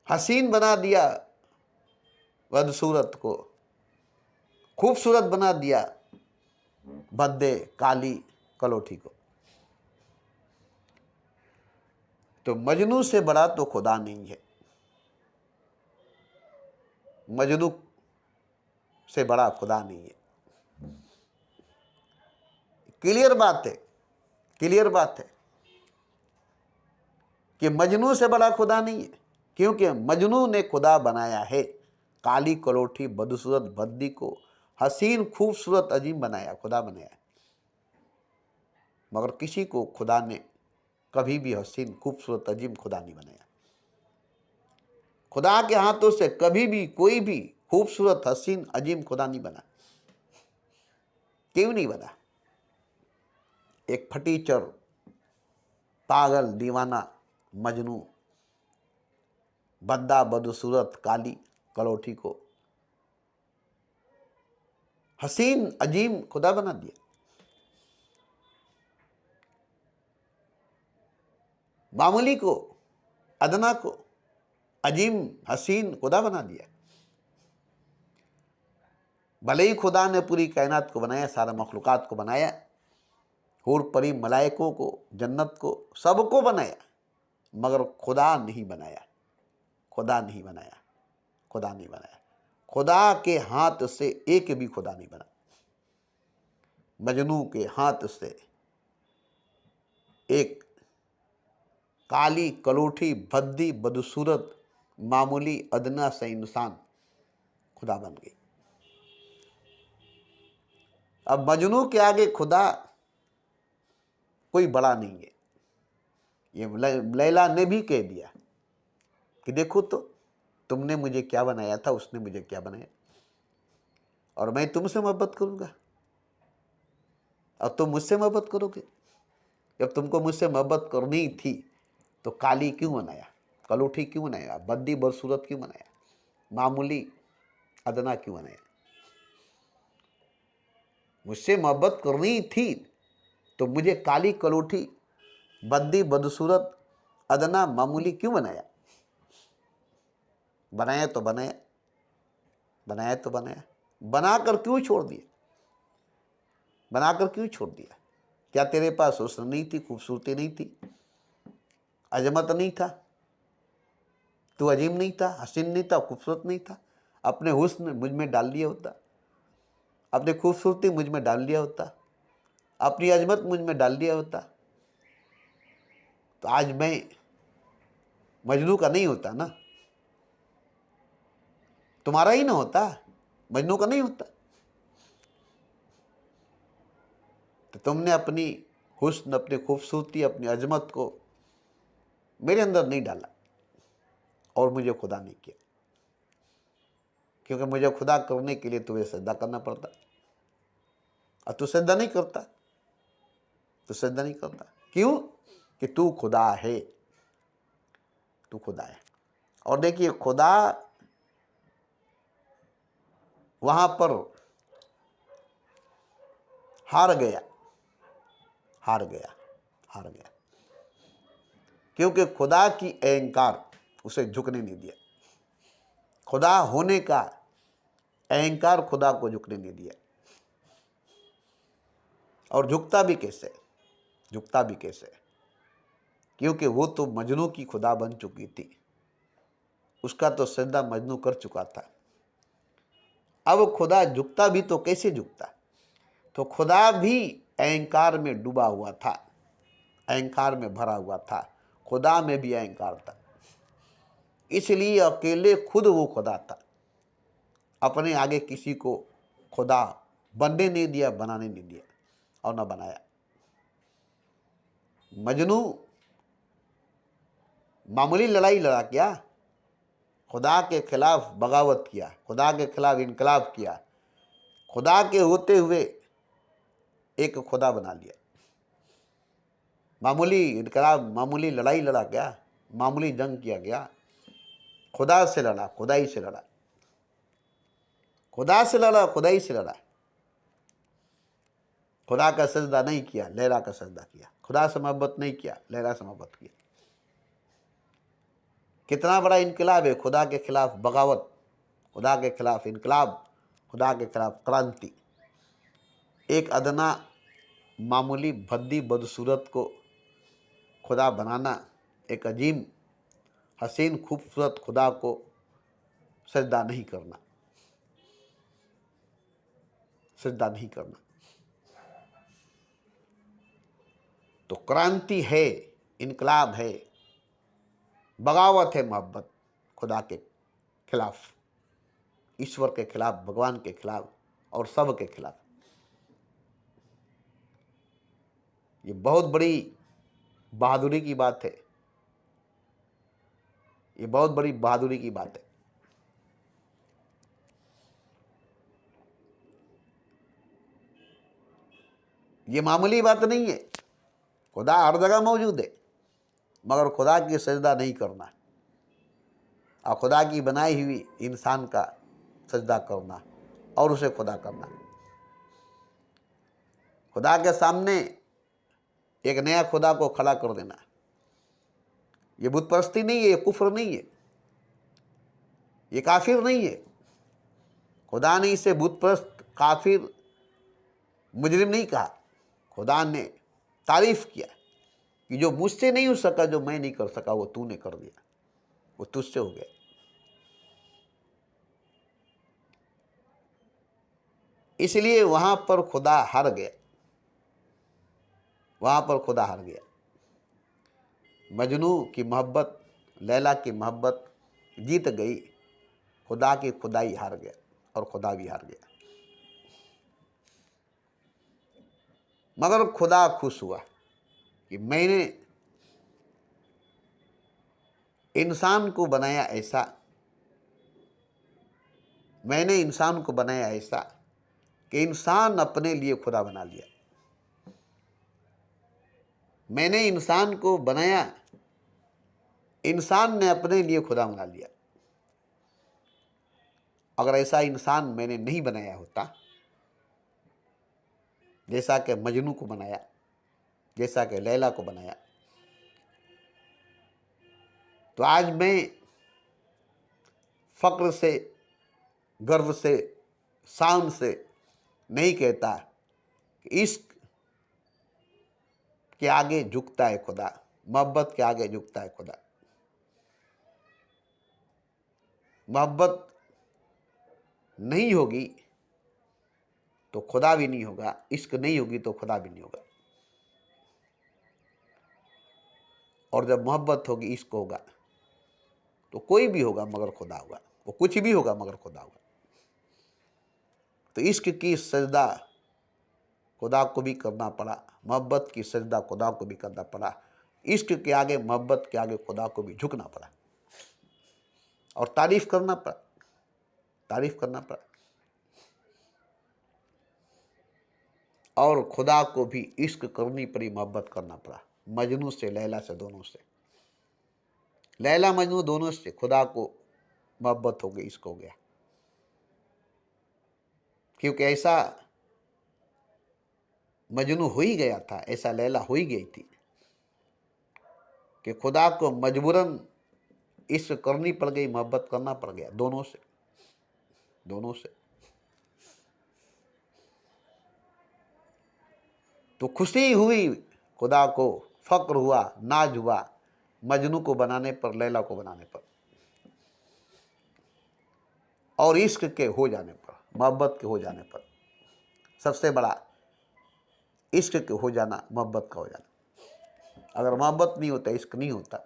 हसीन बना दिया बदसूरत को, खूबसूरत बना दिया भद्दे काली कलोठी को। तो मजनू से बड़ा तो खुदा नहीं है, मजनू से बड़ा खुदा नहीं है। क्लियर बात है, क्लियर बात है कि मजनू से बड़ा खुदा नहीं है, क्योंकि मजनू ने खुदा बनाया है काली कलोठी बदसूरत भद्दी को, हसीन खूबसूरत अजीम बनाया, खुदा बनाया। मगर किसी को खुदा ने कभी भी हसीन खूबसूरत अजीम खुदा नहीं बनाया। खुदा के हाथों से कभी भी कोई भी खूबसूरत हसीन अजीम खुदा नहीं बना। क्यों नहीं बना? एक फटीचर, पागल, दीवाना मजनू बद्दा बदसूरत काली कलोठी को हसीन अजीम खुदा बना दिया। मामूली को, अदना को अजीम हसीन खुदा बना दिया। भले ही खुदा ने पूरी कायनात को बनाया, सारा मखलूकात को बनाया, हूर परी मलाइकों को, जन्नत को, सबको बनाया, मगर खुदा नहीं बनाया, खुदा नहीं बनाया, खुदा नहीं बनाया। खुदा के हाथ से एक भी खुदा नहीं बना। मजनू के हाथ से एक काली कलोठी भद्दी बदसूरत मामूली अदना से इंसान खुदा बन गई। अब मजनू के आगे खुदा कोई बड़ा नहीं है। ये लैला ने भी कह दिया कि देखो तो तुमने मुझे क्या बनाया था, उसने मुझे क्या बनाया, और मैं तुमसे मोहब्बत करूंगा और तुम मुझसे मोहब्बत करोगे। जब तुमको मुझसे मोहब्बत करनी थी तो काली क्यों बनाया, कलोठी क्यों बनाया, बद्दी बदसूरत क्यों बनाया, मामूली अदना क्यों बनाया? मुझसे मोहब्बत करनी थी तो मुझे काली कलोठी बद्दी बदसूरत अदना मामूली क्यों बनाया? बनाया तो बनाया, बनाया तो बनाया, बनाकर क्यों छोड़ दिया? बनाकर क्यों छोड़ दिया? क्या तेरे पास हुस्न नहीं थी, खूबसूरती नहीं थी, अजमत नहीं था, तू अजीम नहीं था, हसीन नहीं था, खूबसूरत नहीं था? अपने हुस्न मुझ में डाल लिया होता, अपनी खूबसूरती मुझ में डाल लिया होता, अपनी अजमत मुझ में डाल दिया होता, तो आज मैं मजनू का नहीं होता ना, तुम्हारा ही ना होता, मजनू का नहीं होता। तो तुमने अपनी हुस्न, अपनी खूबसूरती, अपनी अजमत को मेरे अंदर नहीं डाला और मुझे खुदा नहीं किया, क्योंकि मुझे खुदा करने के लिए तुम्हें सजदा करना पड़ता, और तू सजदा नहीं करता, तू सजदा नहीं करता। क्यों? कि तू खुदा है, तू खुदा है। और देखिए, खुदा वहां पर हार गया, हार गया, हार गया, क्योंकि खुदा की अहंकार उसे झुकने नहीं दिया। खुदा होने का अहंकार खुदा को झुकने नहीं दिया। और झुकता भी कैसे, झुकता भी कैसे? क्योंकि वो तो मजनू की खुदा बन चुकी थी, उसका तो सजदा मजनू कर चुका था। अब खुदा झुकता भी तो कैसे झुकता? तो खुदा भी अहंकार में डूबा हुआ था, अहंकार में भरा हुआ था, खुदा में भी अहंकार था, इसलिए अकेले खुद वो खुदा था, अपने आगे किसी को खुदा बनने नहीं दिया, बनाने नहीं दिया, और न बनाया। मजनू मामूली लड़ाई लड़ा क्या? खुदा के खिलाफ बगावत किया, खुदा के खिलाफ इनकलाब किया, खुदा के होते हुए एक खुदा बना लिया। मामूली इनकलाब, मामूली लड़ाई लड़ा क्या, मामूली जंग किया गया? खुदा से लड़ा, खुदाई से लड़ा, खुदा से लड़ा, खुदाई से लड़ा। खुदा का सजदा नहीं किया, लैला का सजदा किया। खुदा से मोहब्बत नहीं किया, लैला से मोहब्बत किया। कितना बड़ा इनकलाब है, खुदा के खिलाफ बगावत, खुदा के खिलाफ इनकलाब, खुदा के खिलाफ क्रांति। एक अदना मामूली भद्दी बदसूरत को खुदा बनाना, एक अजीम हसीन खूबसूरत खुदा को सजदा नहीं करना, सजदा नहीं करना। तो क्रांति है, इनकलाब है, बगावत है मोहब्बत खुदा के खिलाफ, ईश्वर के खिलाफ, भगवान के खिलाफ और सब के खिलाफ। ये बहुत बड़ी बहादुरी की बात है, ये बहुत बड़ी बहादुरी की बात है। ये मामूली बात नहीं है। खुदा हर जगह मौजूद है, मगर खुदा की सजदा नहीं करना और खुदा की बनाई हुई इंसान का सजदा करना और उसे खुदा करना। खुदा के सामने एक नया खुदा को खड़ा कर देना, ये बुत परस्ती नहीं है, ये कुफ्र नहीं है, ये काफिर नहीं है। खुदा ने इसे बुत परस्त, काफिर, मुजरिम नहीं कहा। खुदा ने तारीफ किया कि जो मुझसे नहीं हो सका, जो मैं नहीं कर सका, वो तूने कर दिया, वो तुझसे हो गया। इसलिए वहां पर खुदा हार गया, वहां पर खुदा हार गया। मजनू की मोहब्बत, लैला की मोहब्बत जीत गई, खुदा की खुदाई हार गया और खुदा भी हार गया। मगर खुदा खुश हुआ कि मैंने इंसान को बनाया ऐसा, मैंने इंसान को बनाया ऐसा कि इंसान अपने लिए खुदा बना लिया। मैंने इंसान को बनाया, इंसान ने अपने लिए खुदा बना लिया। अगर ऐसा इंसान मैंने नहीं बनाया होता, जैसा कि मजनू को बनाया, जैसा कि लैला को बनाया, तो आज मैं फक्र से, गर्व से, शान से नहीं कहता कि इश्क के आगे झुकता है खुदा, मोहब्बत के आगे झुकता है खुदा। मोहब्बत नहीं होगी तो खुदा भी नहीं होगा, इश्क नहीं होगी तो खुदा भी नहीं होगा। और जब मोहब्बत होगी, इश्क होगा, तो कोई भी होगा मगर खुदा होगा, वो कुछ भी होगा मगर खुदा होगा। तो इश्क की सजदा खुदा को भी करना पड़ा, मोहब्बत की सजदा खुदा को भी करना पड़ा, इश्क के आगे, मोहब्बत के आगे खुदा को भी झुकना पड़ा और तारीफ करना पड़ा, तारीफ करना पड़ा। और खुदा को भी इश्क करनी पड़ी, मोहब्बत करना पड़ा, मजनू से, लैला से, दोनों से। लैला मजनू दोनों से खुदा को मोहब्बत हो गई, इश्क हो गया। क्योंकि ऐसा मजनू हो ही गया था, ऐसा लैला हो ही गई थी कि खुदा को मजबूरन इश्क करनी पड़ गई, मोहब्बत करना पड़ गया, दोनों से, दोनों से। तो खुशी हुई खुदा को, फक्र हुआ, नाज हुआ मजनू को बनाने पर, लैला को बनाने पर, और इश्क के हो जाने पर, मोहब्बत के हो जाने पर। सबसे बड़ा इश्क के हो जाना, मोहब्बत का हो जाना। अगर मोहब्बत नहीं होता, इश्क नहीं होता,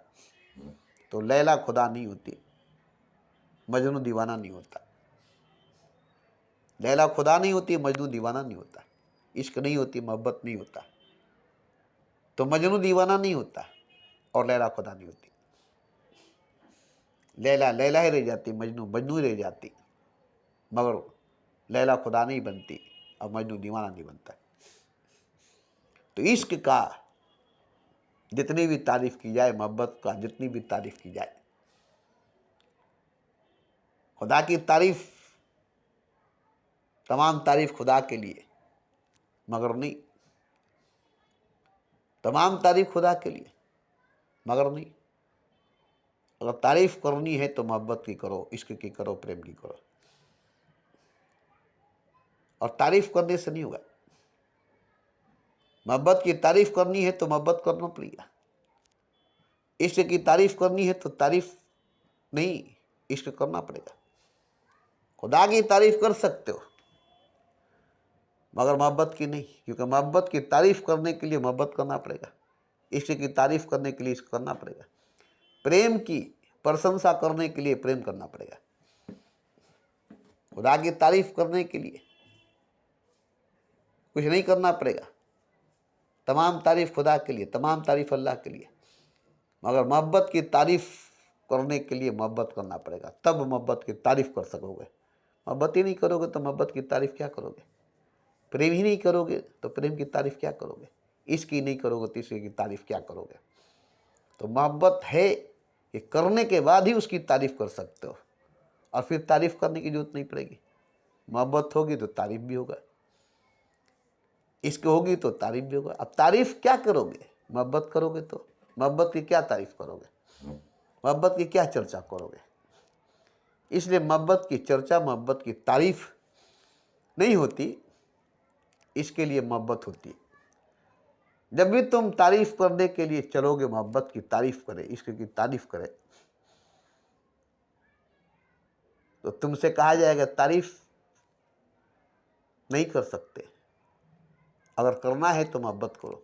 तो लैला खुदा नहीं होती, मजनू दीवाना नहीं होता। लैला खुदा नहीं होती, मजनू दीवाना नहीं होता। इश्क नहीं होती, मोहब्बत नहीं होता, तो मजनू दीवाना नहीं होता और लैला खुदा नहीं होती। लैला लैला ही रह जाती, मजनू मजनू ही रह जाती, मगर लैला खुदा नहीं बनती और मजनू दीवाना नहीं बनता। तो इश्क का जितनी भी तारीफ की जाए मोहब्बत का, जितनी भी तारीफ की जाए, खुदा की तारीफ, तमाम तारीफ खुदा के लिए, मगर नहीं, तमाम तारीफ खुदा के लिए मगर नहीं। अगर तारीफ करनी है तो मोहब्बत की करो, इश्क की करो, प्रेम की करो। और तारीफ करने से नहीं होगा। मोहब्बत की तारीफ करनी है तो मोहब्बत करना पड़ेगा। इश्क की तारीफ करनी है तो तारीफ नहीं, इश्क करना पड़ेगा। खुदा की तारीफ कर सकते हो मगर मोहब्बत की नहीं, क्योंकि मोहब्बत की तारीफ करने के लिए मोहब्बत करना पड़ेगा, इश्क की तारीफ करने के लिए इश्क करना पड़ेगा, प्रेम की प्रशंसा करने के लिए प्रेम करना पड़ेगा। खुदा की तारीफ करने के लिए कुछ नहीं करना पड़ेगा। तमाम तारीफ खुदा के लिए, तमाम तारीफ अल्लाह के लिए, मगर मोहब्बत की तारीफ करने के लिए मोहब्बत करना पड़ेगा, तब मोहब्बत की तारीफ कर सकोगे। मोहब्बत ही नहीं करोगे तो मोहब्बत की तारीफ क्या करोगे? प्रेम ही नहीं करोगे तो प्रेम की तारीफ क्या करोगे? इश्क ही नहीं करोगे तो इश्क की तारीफ क्या करोगे? तो मोहब्बत है कि करने के बाद ही उसकी तारीफ कर सकते हो, और फिर तारीफ करने की जरूरत नहीं पड़ेगी। मोहब्बत होगी तो तारीफ भी होगा, इश्क होगी तो तारीफ भी होगा। अब तारीफ क्या करोगे? मोहब्बत करोगे तो मोहब्बत की क्या तारीफ करोगे? मोहब्बत की क्या चर्चा करोगे? इसलिए मोहब्बत की चर्चा, मोहब्बत की तारीफ नहीं होती, इसके लिए मोहब्बत होती है। जब भी तुम तारीफ करने के लिए चलोगे, मोहब्बत की तारीफ करे, इश्क की तारीफ करे, तो तुमसे कहा जाएगा तारीफ नहीं कर सकते। अगर करना है तो मोहब्बत करो,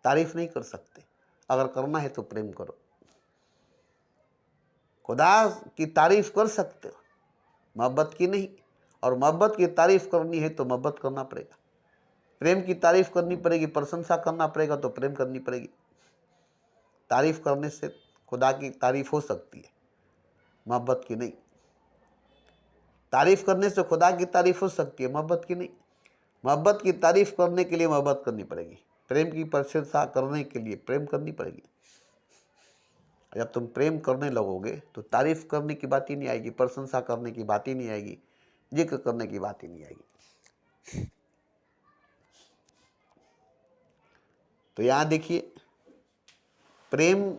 तारीफ नहीं कर सकते। अगर करना है तो प्रेम करो। खुदा की तारीफ कर सकते हो, मोहब्बत की नहीं। और मोहब्बत की तारीफ करनी है तो मोहब्बत करना पड़ेगा, प्रेम की तारीफ करनी पड़ेगी, प्रशंसा करना पड़ेगा तो प्रेम करनी पड़ेगी। तारीफ करने से खुदा की तारीफ हो सकती है, मोहब्बत की नहीं। तारीफ करने से खुदा की तारीफ हो सकती है, मोहब्बत की नहीं। मोहब्बत की तारीफ करने के लिए मोहब्बत करनी पड़ेगी, प्रेम की प्रशंसा करने के लिए प्रेम करनी पड़ेगी। जब तुम प्रेम करने लगोगे तो तारीफ करने की बात ही नहीं आएगी, प्रशंसा करने की बात ही नहीं आएगी, जिक्र करने की बात ही नहीं आएगी। तो यहाँ देखिए, प्रेम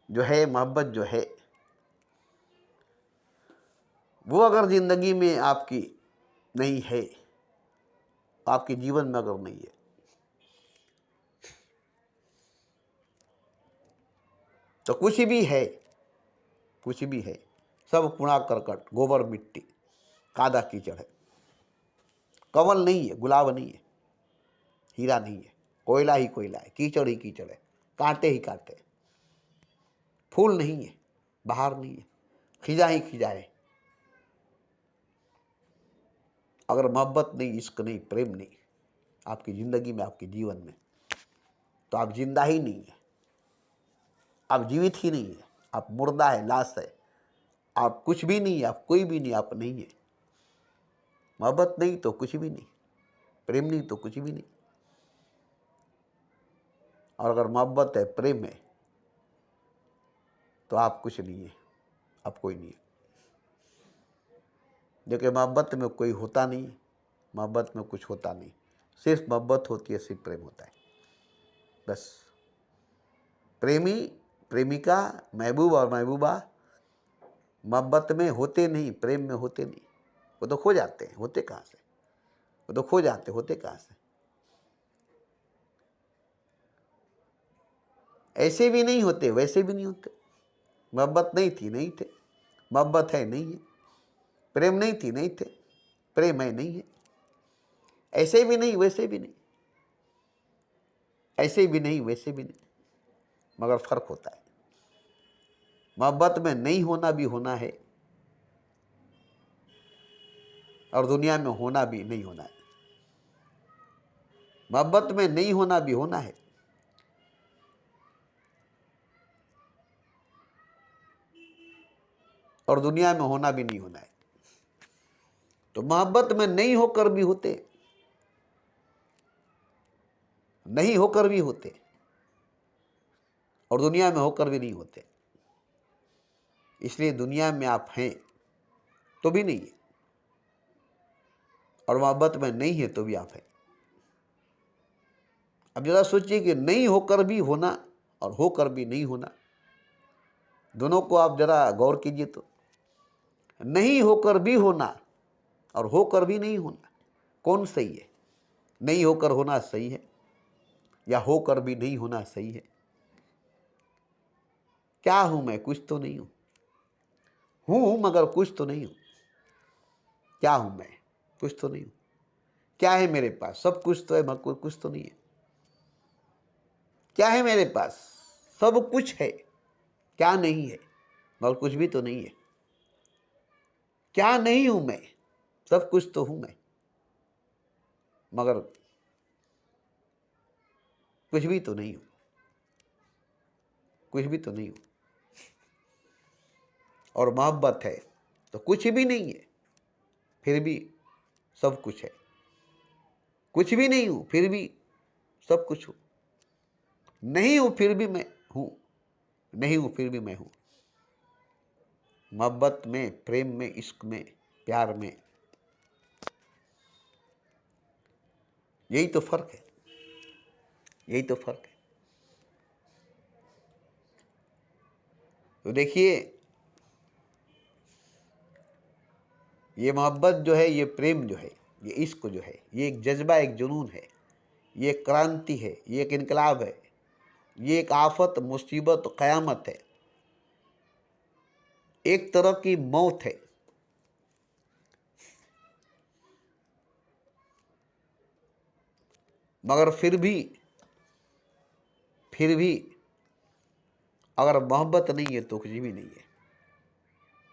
जो है, मोहब्बत जो है, वो अगर जिंदगी में आपकी नहीं है, आपके जीवन में अगर नहीं है, तो कुछ भी है, कुछ भी है, सब कूड़ा करकट, गोबर मिट्टी, कादा कीचड़ है। कमल नहीं है, गुलाब नहीं है, हीरा नहीं है, कोयला ही कोयला है, कीचड़ ही कीचड़ है, कांटे ही कांटे, फूल नहीं है, बहार नहीं है, खिजा ही खिजा है। अगर मोहब्बत नहीं, इश्क नहीं, प्रेम नहीं आपकी ज़िंदगी में, आपके जीवन में, तो आप जिंदा ही नहीं है, आप जीवित ही नहीं है, आप मुर्दा है, लाश है, आप कुछ भी नहीं है, आप कोई भी नहीं, आप नहीं है। मोहब्बत नहीं तो कुछ भी नहीं, प्रेम नहीं तो कुछ भी नहीं। और अगर मोहब्बत है, प्रेम है, तो आप कुछ नहीं है, आप कोई नहीं है। देखिए, मोहब्बत में कोई होता नहीं, मोहब्बत में कुछ होता नहीं, सिर्फ मोहब्बत होती है, सिर्फ प्रेम होता है, बस। प्रेमी, प्रेमिका, महबूब और महबूबा मोहब्बत में होते नहीं, प्रेम में होते नहीं। वो तो खो जाते हैं, होते कहाँ से? वो तो खो जाते, होते कहाँ से? ऐसे भी नहीं होते, वैसे भी नहीं होते। मोहब्बत नहीं थी, नहीं थे। मोहब्बत है, नहीं है। प्रेम नहीं थी, नहीं थे। प्रेम है, नहीं है। ऐसे भी नहीं, वैसे भी नहीं, ऐसे भी नहीं, वैसे भी नहीं, मगर फर्क होता है। मोहब्बत में नहीं होना भी होना है, और दुनिया में होना भी नहीं होना है। मोहब्बत में नहीं होना भी होना है, और दुनिया में होना भी नहीं होना है। तो मोहब्बत में नहीं होकर भी होते, नहीं होकर भी होते और दुनिया में होकर भी नहीं होते। इसलिए दुनिया में आप हैं तो भी नहीं है और मोहब्बत में नहीं है तो भी आप हैं। अब जरा सोचिए कि नहीं होकर भी होना और होकर भी नहीं होना, दोनों को आप जरा गौर कीजिए तो। नहीं होकर भी होना और होकर भी नहीं होना, कौन सही है? नहीं होकर होना सही है या होकर भी नहीं होना सही है? क्या हूं मैं? कुछ तो नहीं हूं। हूं मगर कुछ तो नहीं हूं। क्या हूं मैं? कुछ तो नहीं हूं। क्या है मेरे पास? सब कुछ तो है मगर कुछ तो नहीं है। क्या है मेरे पास? सब कुछ है। क्या नहीं है? मगर कुछ भी तो नहीं है। क्या नहीं हूं मैं? सब कुछ तो हूं मैं मगर कुछ भी तो नहीं हूं। कुछ भी तो नहीं हूं। और मोहब्बत है तो कुछ भी नहीं है फिर भी सब कुछ है। कुछ भी नहीं हूं फिर भी सब कुछ हूं। नहीं हूं फिर भी मैं हूं। नहीं हूं फिर भी मैं हूं। मोहब्बत में, प्रेम में, इश्क में, प्यार में यही तो फर्क है। यही तो फर्क है। तो देखिए, ये मोहब्बत जो है, ये प्रेम जो है, ये इश्क जो है, ये एक जज्बा, एक जुनून है, ये एक क्रांति है, ये एक इनकलाब है, ये एक आफत, मुसीबत, क़यामत है, एक तरह की मौत है। मगर फिर भी अगर मोहब्बत नहीं है तो कुछ भी नहीं है।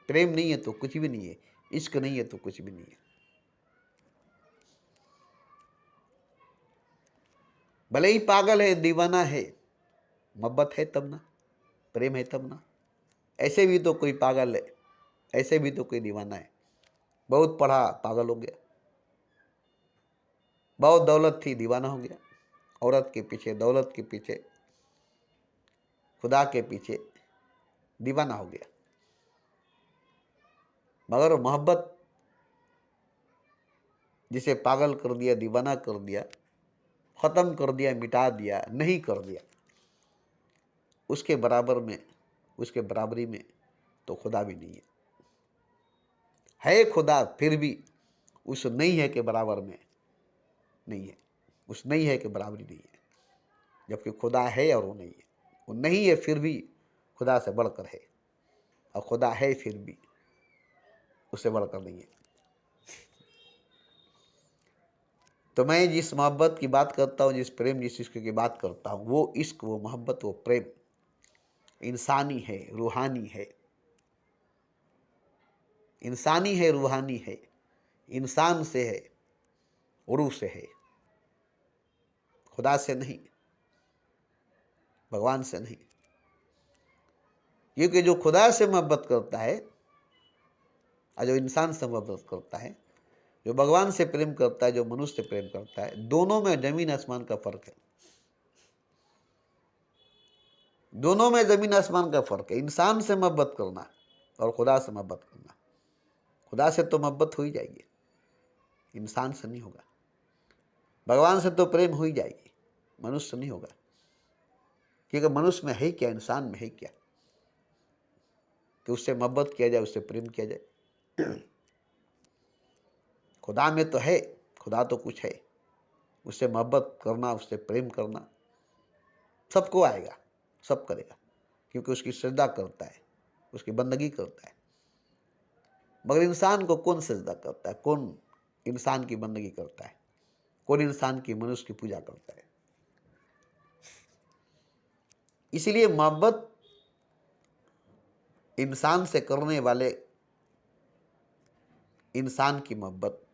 प्रेम नहीं है तो कुछ भी नहीं है। इश्क नहीं है तो कुछ भी नहीं है। भले ही पागल है, दीवाना है, मोहब्बत है तब ना, प्रेम है तब ना। ऐसे भी तो कोई पागल है, ऐसे भी तो कोई दीवाना है। बहुत पढ़ा, पागल हो गया। बहुत दौलत थी, दीवाना हो गया। औरत के पीछे, दौलत के पीछे, खुदा के पीछे दीवाना हो गया। मगर मोहब्बत जिसे पागल कर दिया, दीवाना कर दिया, ख़त्म कर दिया, मिटा दिया, नहीं कर दिया, उसके बराबर में, उसके बराबरी में तो खुदा भी नहीं है खुदा फिर भी उस नहीं है के बराबर में नहीं है। उस नहीं है के बराबरी नहीं है। जबकि खुदा है और वो नहीं है। वो नहीं है फिर भी खुदा से बढ़कर है और खुदा है फिर भी उससे बढ़कर नहीं है। तो मैं जिस मोहब्बत की बात करता हूँ, जिस प्रेम, जिस इश्क की बात करता हूँ, वो इश्क, वो मोहब्बत, वो प्रेम इंसानी है, रूहानी है। इंसानी है, रूहानी है, इंसान से है, रूह से है, खुदा से नहीं, भगवान से नहीं। क्योंकि जो खुदा से मोहब्बत करता है और जो इंसान से मोहब्बत करता है, जो भगवान से प्रेम करता है, जो मनुष्य से प्रेम करता है, दोनों में जमीन आसमान का फर्क है। दोनों में जमीन आसमान का फर्क है। इंसान से मोहब्बत करना और खुदा से मोहब्बत करना। खुदा से तो मोहब्बत हो ही जाएगी, इंसान से नहीं होगा। भगवान से तो प्रेम हो ही जाएगी, मनुष्य से नहीं होगा। क्योंकि मनुष्य में है क्या, इंसान में है क्या कि उससे मोहब्बत किया जाए, उससे प्रेम किया जाए। खुदा में तो है, खुदा तो कुछ है। उससे मोहब्बत करना, उससे प्रेम करना सबको आएगा, सब करेगा, क्योंकि उसकी सजदा करता है, उसकी बंदगी करता है। मगर इंसान को कौन सजदा करता है? कौन इंसान की बंदगी करता है? कौन इंसान की, मनुष्य की पूजा करता है? इसीलिए मोहब्बत इंसान से करने वाले इंसान की मोहब्बत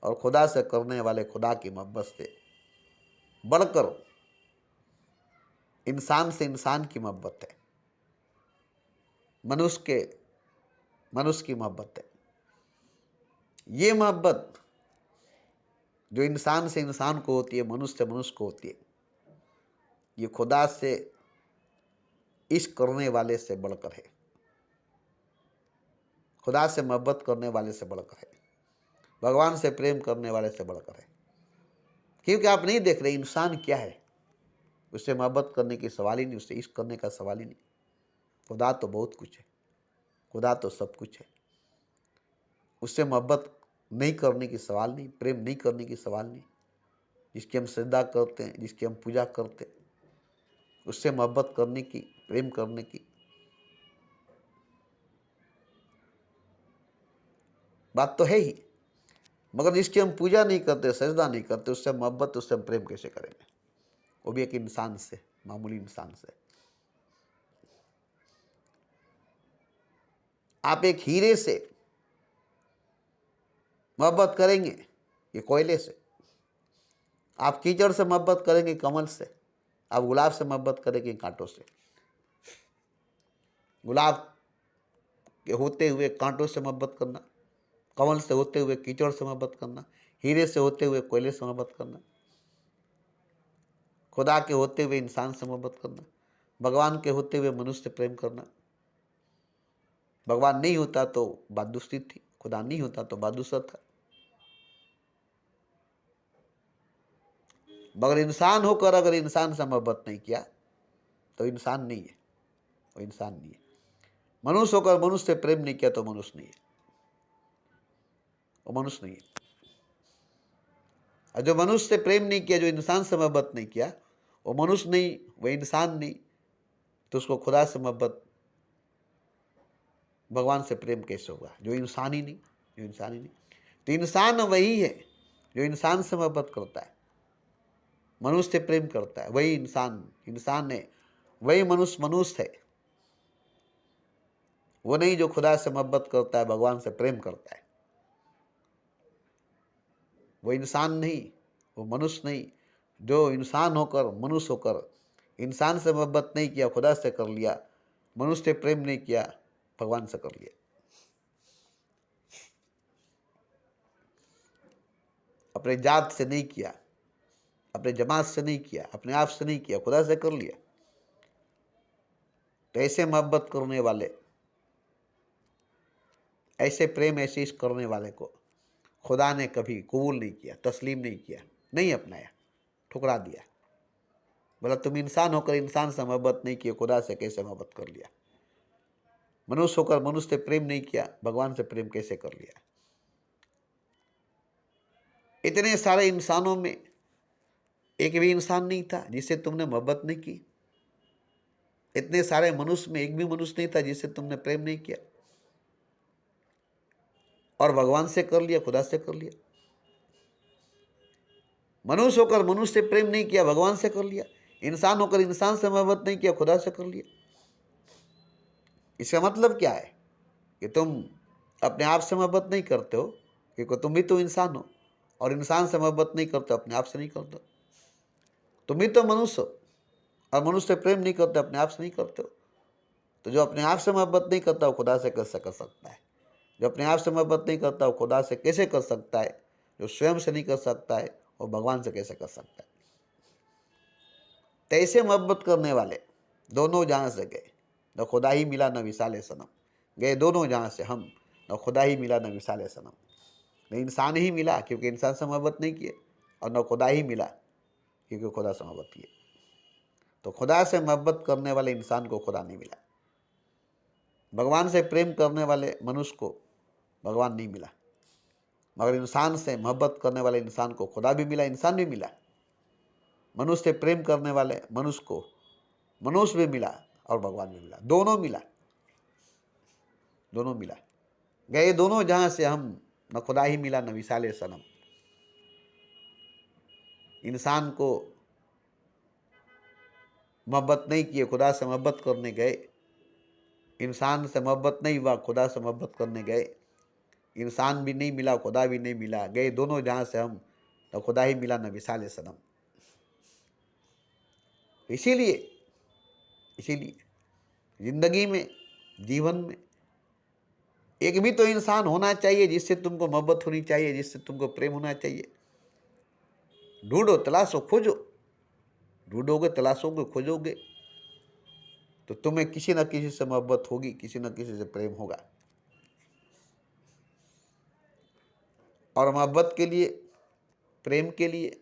और खुदा से करने वाले खुदा की मोहब्बत से बढ़कर इंसान से इंसान की मोहब्बत है, मनुष्य की मोहब्बत है। ये मोहब्बत जो इंसान से इंसान को होती है, मनुष्य से मनुष्य को होती है, ये खुदा से इश्क करने वाले से बढ़कर है, खुदा से मोहब्बत करने वाले से बढ़कर है, भगवान से प्रेम करने वाले से बढ़कर है। क्योंकि आप नहीं देख रहे इंसान क्या है, उससे मोहब्बत करने की सवाल ही नहीं, उससे इश्क करने का सवाल ही नहीं। खुदा तो बहुत कुछ है, खुदा तो सब कुछ है, उससे मोहब्बत नहीं करने की सवाल नहीं, प्रेम नहीं करने की सवाल नहीं। जिसकी हम श्रद्धा करते हैं, जिसकी हम पूजा करते हैं, उससे मोहब्बत करने की, प्रेम करने की बात तो है ही, मगर जिसकी हम पूजा नहीं करते, सजदा नहीं करते, उससे मोहब्बत, उससे हम प्रेम कैसे करेंगे? वो भी एक इंसान से, मामूली इंसान से। आप एक हीरे से मोहब्बत करेंगे कि कोयले से? आप कीचड़ से मोहब्बत करेंगे, कमल से? आप गुलाब से मोहब्बत करेंगे, कांटों से? गुलाब के होते हुए कांटों से मोहब्बत करना, कमल से होते हुए कीचड़ से मोहब्बत करना, हीरे से होते हुए कोयले से मोहब्बत करना, खुदा के होते हुए इंसान से मोहब्बत करना, भगवान के होते हुए मनुष्य से प्रेम करना। भगवान नहीं होता तो बात दूसरी थी, खुदा नहीं होता तो बात दूसरा था। मगर इंसान होकर अगर इंसान से मोहब्बत नहीं किया तो इंसान नहीं है, वो इंसान नहीं है। मनुष्य होकर मनुष्य से प्रेम नहीं किया तो मनुष्य नहीं है, वो मनुष्य नहीं है। और जो मनुष्य से प्रेम नहीं किया, जो इंसान से मोहब्बत नहीं किया, वो मनुष्य नहीं, वो इंसान नहीं, तो उसको खुदा से मोहब्बत, भगवान से प्रेम कैसे होगा? जो इंसान ही नहीं, जो इंसान ही नहीं। तो इंसान वही है जो इंसान से मोहब्बत करता है, मनुष्य से प्रेम करता है, वही इंसान इंसान है, वही मनुष्य मनुष्य है। वो नहीं जो खुदा से मोहब्बत करता है, भगवान से प्रेम करता है। वो इंसान नहीं, वो मनुष्य नहीं, जो इंसान होकर, मनुष्य होकर इंसान से मोहब्बत नहीं किया, खुदा से कर लिया, मनुष्य से प्रेम नहीं किया, भगवान से कर लिया। अपने जात से नहीं किया, अपने जमात से नहीं किया, अपने आप से नहीं किया, खुदा से कर लिया। तो ऐसे मोहब्बत करने वाले, ऐसे प्रेम, ऐसे इश्क करने वाले को खुदा ने कभी कबूल नहीं किया, तस्लीम नहीं किया, नहीं अपनाया, ठुकरा दिया। बोला तुम इंसान होकर इंसान से मोहब्बत नहीं किए, खुदा से कैसे मोहब्बत कर लिया? मनुष्य होकर मनुष्य से प्रेम नहीं किया, भगवान से प्रेम कैसे कर लिया? इतने सारे इंसानों में एक भी इंसान नहीं था जिससे तुमने मोहब्बत नहीं की। इतने सारे मनुष्य में एक भी मनुष्य नहीं था जिससे तुमने प्रेम नहीं किया, और भगवान से कर लिया, खुदा से कर लिया। मनुष्य होकर मनुष्य से प्रेम नहीं किया, भगवान से कर लिया। इंसान होकर इंसान से मोहब्बत नहीं किया, खुदा से कर लिया। इसका मतलब क्या है? कि तुम अपने आप से मोहब्बत नहीं करते हो, क्योंकि तुम भी तो इंसान हो, और इंसान से मोहब्बत नहीं करते, अपने आप से नहीं करते। तुम भी तो मनुष्य हो, और मनुष्य से प्रेम नहीं करते, अपने आप से नहीं करते हो। तो जो अपने आप से मोहब्बत नहीं करता वो खुदा से कैसे कर सकता है? जो अपने आप से मोहब्बत नहीं करता वो खुदा से कैसे कर सकता है? जो स्वयं से नहीं कर सकता है वो भगवान से कैसे कर सकता है? तो ऐसे मोहब्बत करने वाले दोनों जहाँ से गए, न खुदा ही मिला न विशाल सनम। गए दोनों जहाँ से हम, न खुदा ही मिला न विशाल सनम। न इंसान ही मिला क्योंकि इंसान से मोहब्बत नहीं किए, और न खुदा ही मिला क्योंकि खुदा से मोहब्बत किए। तो खुदा से मोहब्बत करने वाले इंसान को खुदा नहीं मिला, भगवान से प्रेम करने वाले मनुष्य को भगवान नहीं मिला, मगर इंसान से मोहब्बत करने वाले इंसान को खुदा भी मिला, इंसान भी मिला। मनुष्य से प्रेम करने वाले मनुष्य को मनुष्य भी मिला और भगवान भी मिला, दोनों मिला, दोनों मिला। गए दोनों जहाँ से हम, न खुदा ही मिला न विशाल सनम। इंसान को मोहब्बत नहीं किए, खुदा से मोहब्बत करने गए। इंसान से मोहब्बत नहीं हुआ, खुदा से मोहब्बत करने गए। इंसान भी नहीं मिला, खुदा भी नहीं मिला। गए दोनों जहाँ से हम, न खुदा ही मिला न विशाल सनम। इसीलिए इसीलिए जिंदगी में, जीवन में एक भी तो इंसान होना चाहिए जिससे तुमको मोहब्बत होनी चाहिए, जिससे तुमको प्रेम होना चाहिए। ढूंढो, तलाशो, खोजो, ढूंढोगे, तलाशोगे, खोजोगे तो तुम्हें किसी न किसी से मोहब्बत होगी, किसी न किसी से प्रेम होगा। और मोहब्बत के लिए, प्रेम के लिए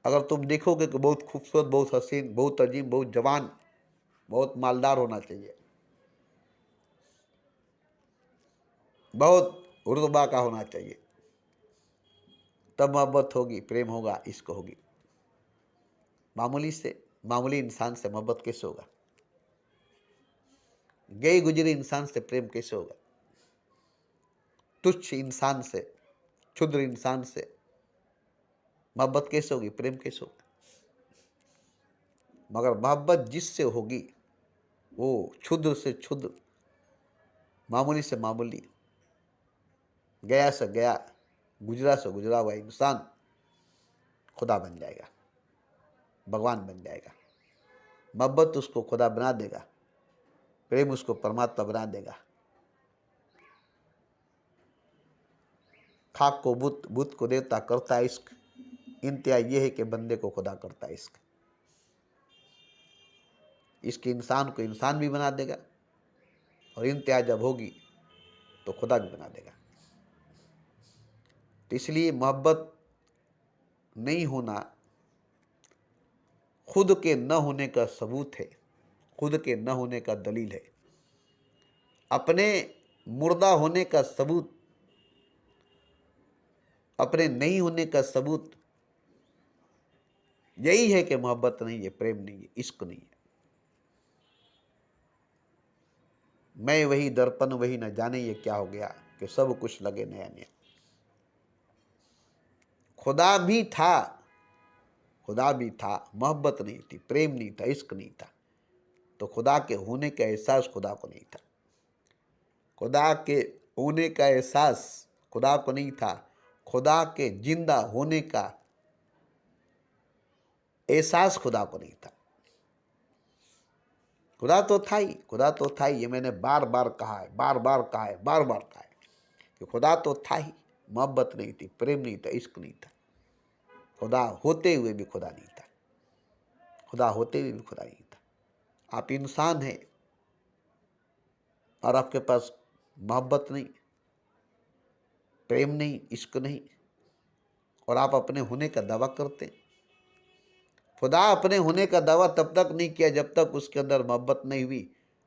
अगर तुम देखोगे कि बहुत खूबसूरत, बहुत हसीन, बहुत अजीम, बहुत जवान, बहुत मालदार होना चाहिए, बहुत रुतबा का होना चाहिए, तब मोहब्बत होगी, प्रेम होगा, इश्क होगी। मामूली इंसान से मोहब्बत कैसे होगा? गए गुजरे इंसान से प्रेम कैसे होगा? तुच्छ इंसान से, क्षुद्र इंसान से मोहब्बत कैसे होगी, प्रेम कैसे होगा? मगर मोहब्बत जिससे होगी वो क्षुद्र से क्षुद्र, मामूली से मामूली, गया से गया, गुजरा से गुजरा हुआ इंसान खुदा बन जाएगा, भगवान बन जाएगा। मोहब्बत उसको खुदा बना देगा, प्रेम उसको परमात्मा बना देगा। खाक को बुत, बुत को देवता, करता इश्क। इंतहा यह है कि बंदे को खुदा करता इश्क। इसके इंसान को इंसान भी बना देगा और इंतहा जब होगी तो खुदा भी बना देगा। तो इसलिए मोहब्बत नहीं होना खुद के न होने का सबूत है, खुद के न होने का दलील है। अपने मुर्दा होने का सबूत, अपने नहीं होने का सबूत यही है कि मोहब्बत नहीं है, प्रेम नहीं है, इश्क नहीं है। मैं वही दर्पण वही न जाने ये क्या हो गया कि सब कुछ लगे नया नया। खुदा भी था, खुदा भी था, मोहब्बत नहीं थी, प्रेम नहीं था, इश्क नहीं था, तो खुदा के होने का एहसास खुदा को नहीं था। खुदा के होने का एहसास खुदा को नहीं था, खुदा के जिंदा होने का एहसास खुदा को नहीं था। खुदा तो था ही, खुदा तो था ही, ये मैंने बार बार कहा है, बार बार कहा है, बार बार कहा है कि खुदा तो था ही, मोहब्बत नहीं थी, प्रेम नहीं था, इश्क नहीं था। खुदा होते हुए भी खुदा नहीं था, खुदा होते हुए भी खुदा नहीं था। आप इंसान हैं और आपके पास मोहब्बत नहीं, प्रेम नहीं, इश्क नहीं, और आप अपने होने का दावा करते हैं। खुदा अपने होने का दावा तब तक नहीं किया जब तक उसके अंदर मोहब्बत नहीं हुई,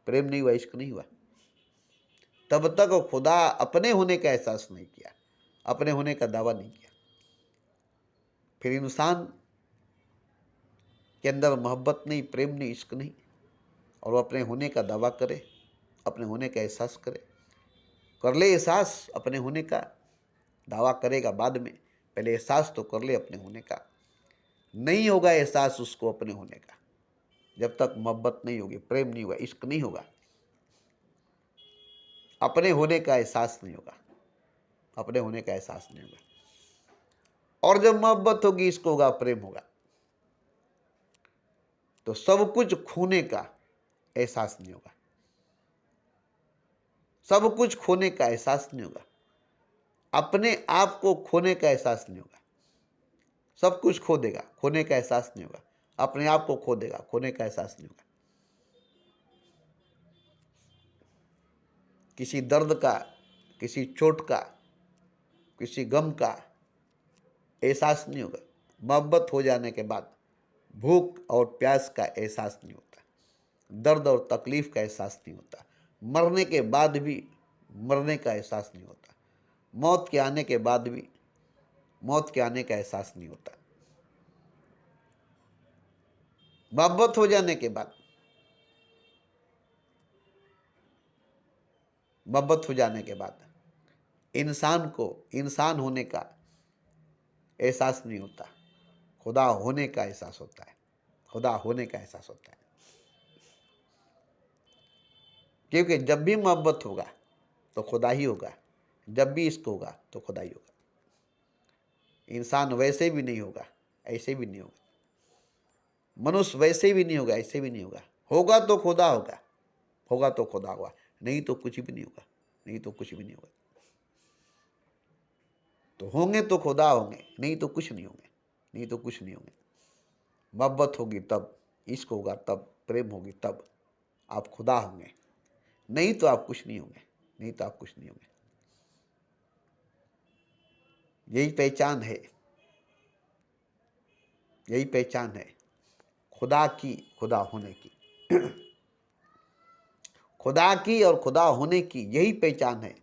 प्रेम नहीं हुआ, इश्क नहीं हुआ। तब तक खुदा अपने होने का एहसास नहीं किया, अपने होने का दावा नहीं किया। फिर इंसान के अंदर मोहब्बत नहीं, प्रेम नहीं, इश्क नहीं, और वो अपने होने का दावा करे, अपने होने का एहसास करे। कर ले एहसास अपने होने का, दावा करेगा बाद में, पहले एहसास तो कर ले अपने होने का। नहीं होगा एहसास उसको अपने होने का जब तक मोहब्बत नहीं होगी, प्रेम नहीं होगा, इश्क नहीं होगा, अपने होने का एहसास नहीं होगा, अपने होने का एहसास नहीं होगा। और जब मोहब्बत होगी, इश्क होगा, प्रेम होगा, तो सब कुछ खोने का एहसास नहीं होगा, सब कुछ खोने का एहसास नहीं होगा, अपने आप को खोने का एहसास नहीं होगा। सब कुछ खो देगा, खोने का एहसास नहीं होगा, अपने आप को खो देगा, खोने का एहसास नहीं होगा। किसी दर्द का, किसी चोट का, किसी गम का एहसास नहीं होगा। मोहब्बत हो जाने के बाद भूख और प्यास का एहसास नहीं होता, दर्द और तकलीफ का एहसास नहीं होता, मरने के बाद भी मरने का एहसास नहीं होता, मौत के आने के बाद भी मौत के आने का एहसास नहीं होता। मोहब्बत हो जाने के बाद, मोहब्बत हो जाने के बाद इंसान को इंसान होने का एहसास नहीं होता, खुदा होने का एहसास होता है, खुदा होने का एहसास होता है। क्योंकि जब भी मोहब्बत होगा तो खुदा ही होगा, जब भी इश्क होगा तो खुदा ही होगा। इंसान वैसे भी नहीं होगा, ऐसे भी नहीं होगा, मनुष्य वैसे भी नहीं होगा, ऐसे भी नहीं होगा। होगा तो खुदा होगा, होगा तो खुदा होगा, नहीं तो कुछ भी नहीं होगा, नहीं तो कुछ भी नहीं होगा। तो होंगे तो खुदा होंगे, नहीं तो कुछ नहीं होंगे, नहीं तो कुछ नहीं होंगे। मोहब्बत होगी तब, इश्क होगा तब, प्रेम होगी तब आप खुदा होंगे, नहीं तो आप कुछ नहीं होंगे, नहीं तो आप कुछ नहीं होंगे। यही पहचान है, यही पहचान है खुदा की, खुदा होने की। खुदा की और खुदा होने की यही पहचान है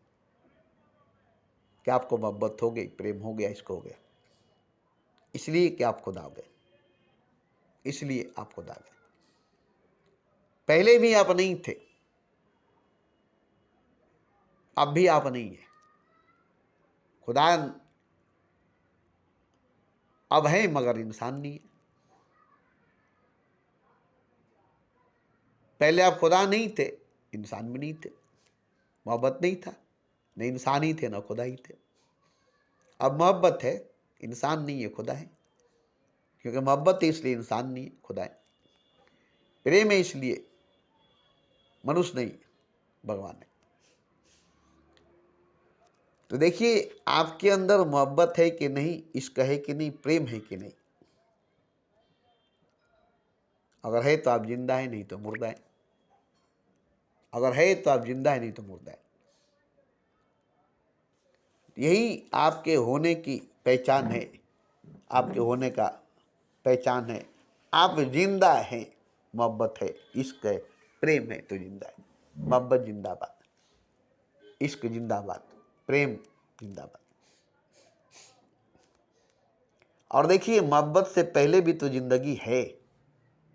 कि आपको मोहब्बत हो गई, प्रेम हो गया, इश्क हो गया, इसलिए कि आप खुदा हो गए, इसलिए आप खुदा हो गए। पहले भी आप नहीं थे, अब भी आप नहीं है। खुदा अब है मगर इंसान नहीं है। पहले आप खुदा नहीं थे, इंसान भी नहीं थे, मोहब्बत नहीं था, न इंसान ही थे न खुदा ही थे। अब मोहब्बत है, इंसान नहीं है, खुदा है, क्योंकि मोहब्बत है इसलिए इंसान नहीं है, खुदा है। प्रेम है इसलिए मनुष्य नहीं, भगवान है। तो देखिए आपके अंदर मोहब्बत है कि नहीं, इश्क है कि नहीं, प्रेम है कि नहीं। अगर है तो आप जिंदा है, नहीं तो मुर्दा है। अगर है तो आप जिंदा है, नहीं तो मुर्दा है। यही आपके होने की पहचान है, आपके होने का पहचान है। आप जिंदा हैं, मोहब्बत है, इश्क है, प्रेम है तो जिंदा है। मोहब्बत जिंदाबाद, इश्क जिंदाबाद, प्रेम जिंदाबाद। और देखिए मोहब्बत से पहले भी तो जिंदगी है,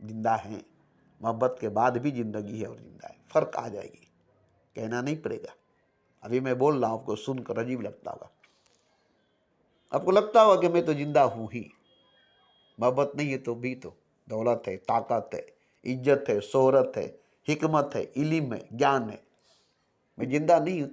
जिंदा है, मोहब्बत के बाद भी जिंदगी है और जिंदा है। फर्क आ जाएगी, कहना नहीं पड़ेगा। अभी मैं बोल रहा हूँ, आपको सुनकर अजीब लगता होगा, आपको लगता होगा कि मैं तो जिंदा हूँ ही। मोहब्बत नहीं है तो भी तो दौलत है, ताकत है, इज्जत है, शोहरत है, हिकमत है, इल्म है, ज्ञान है। मैं जिंदा नहीं हूँ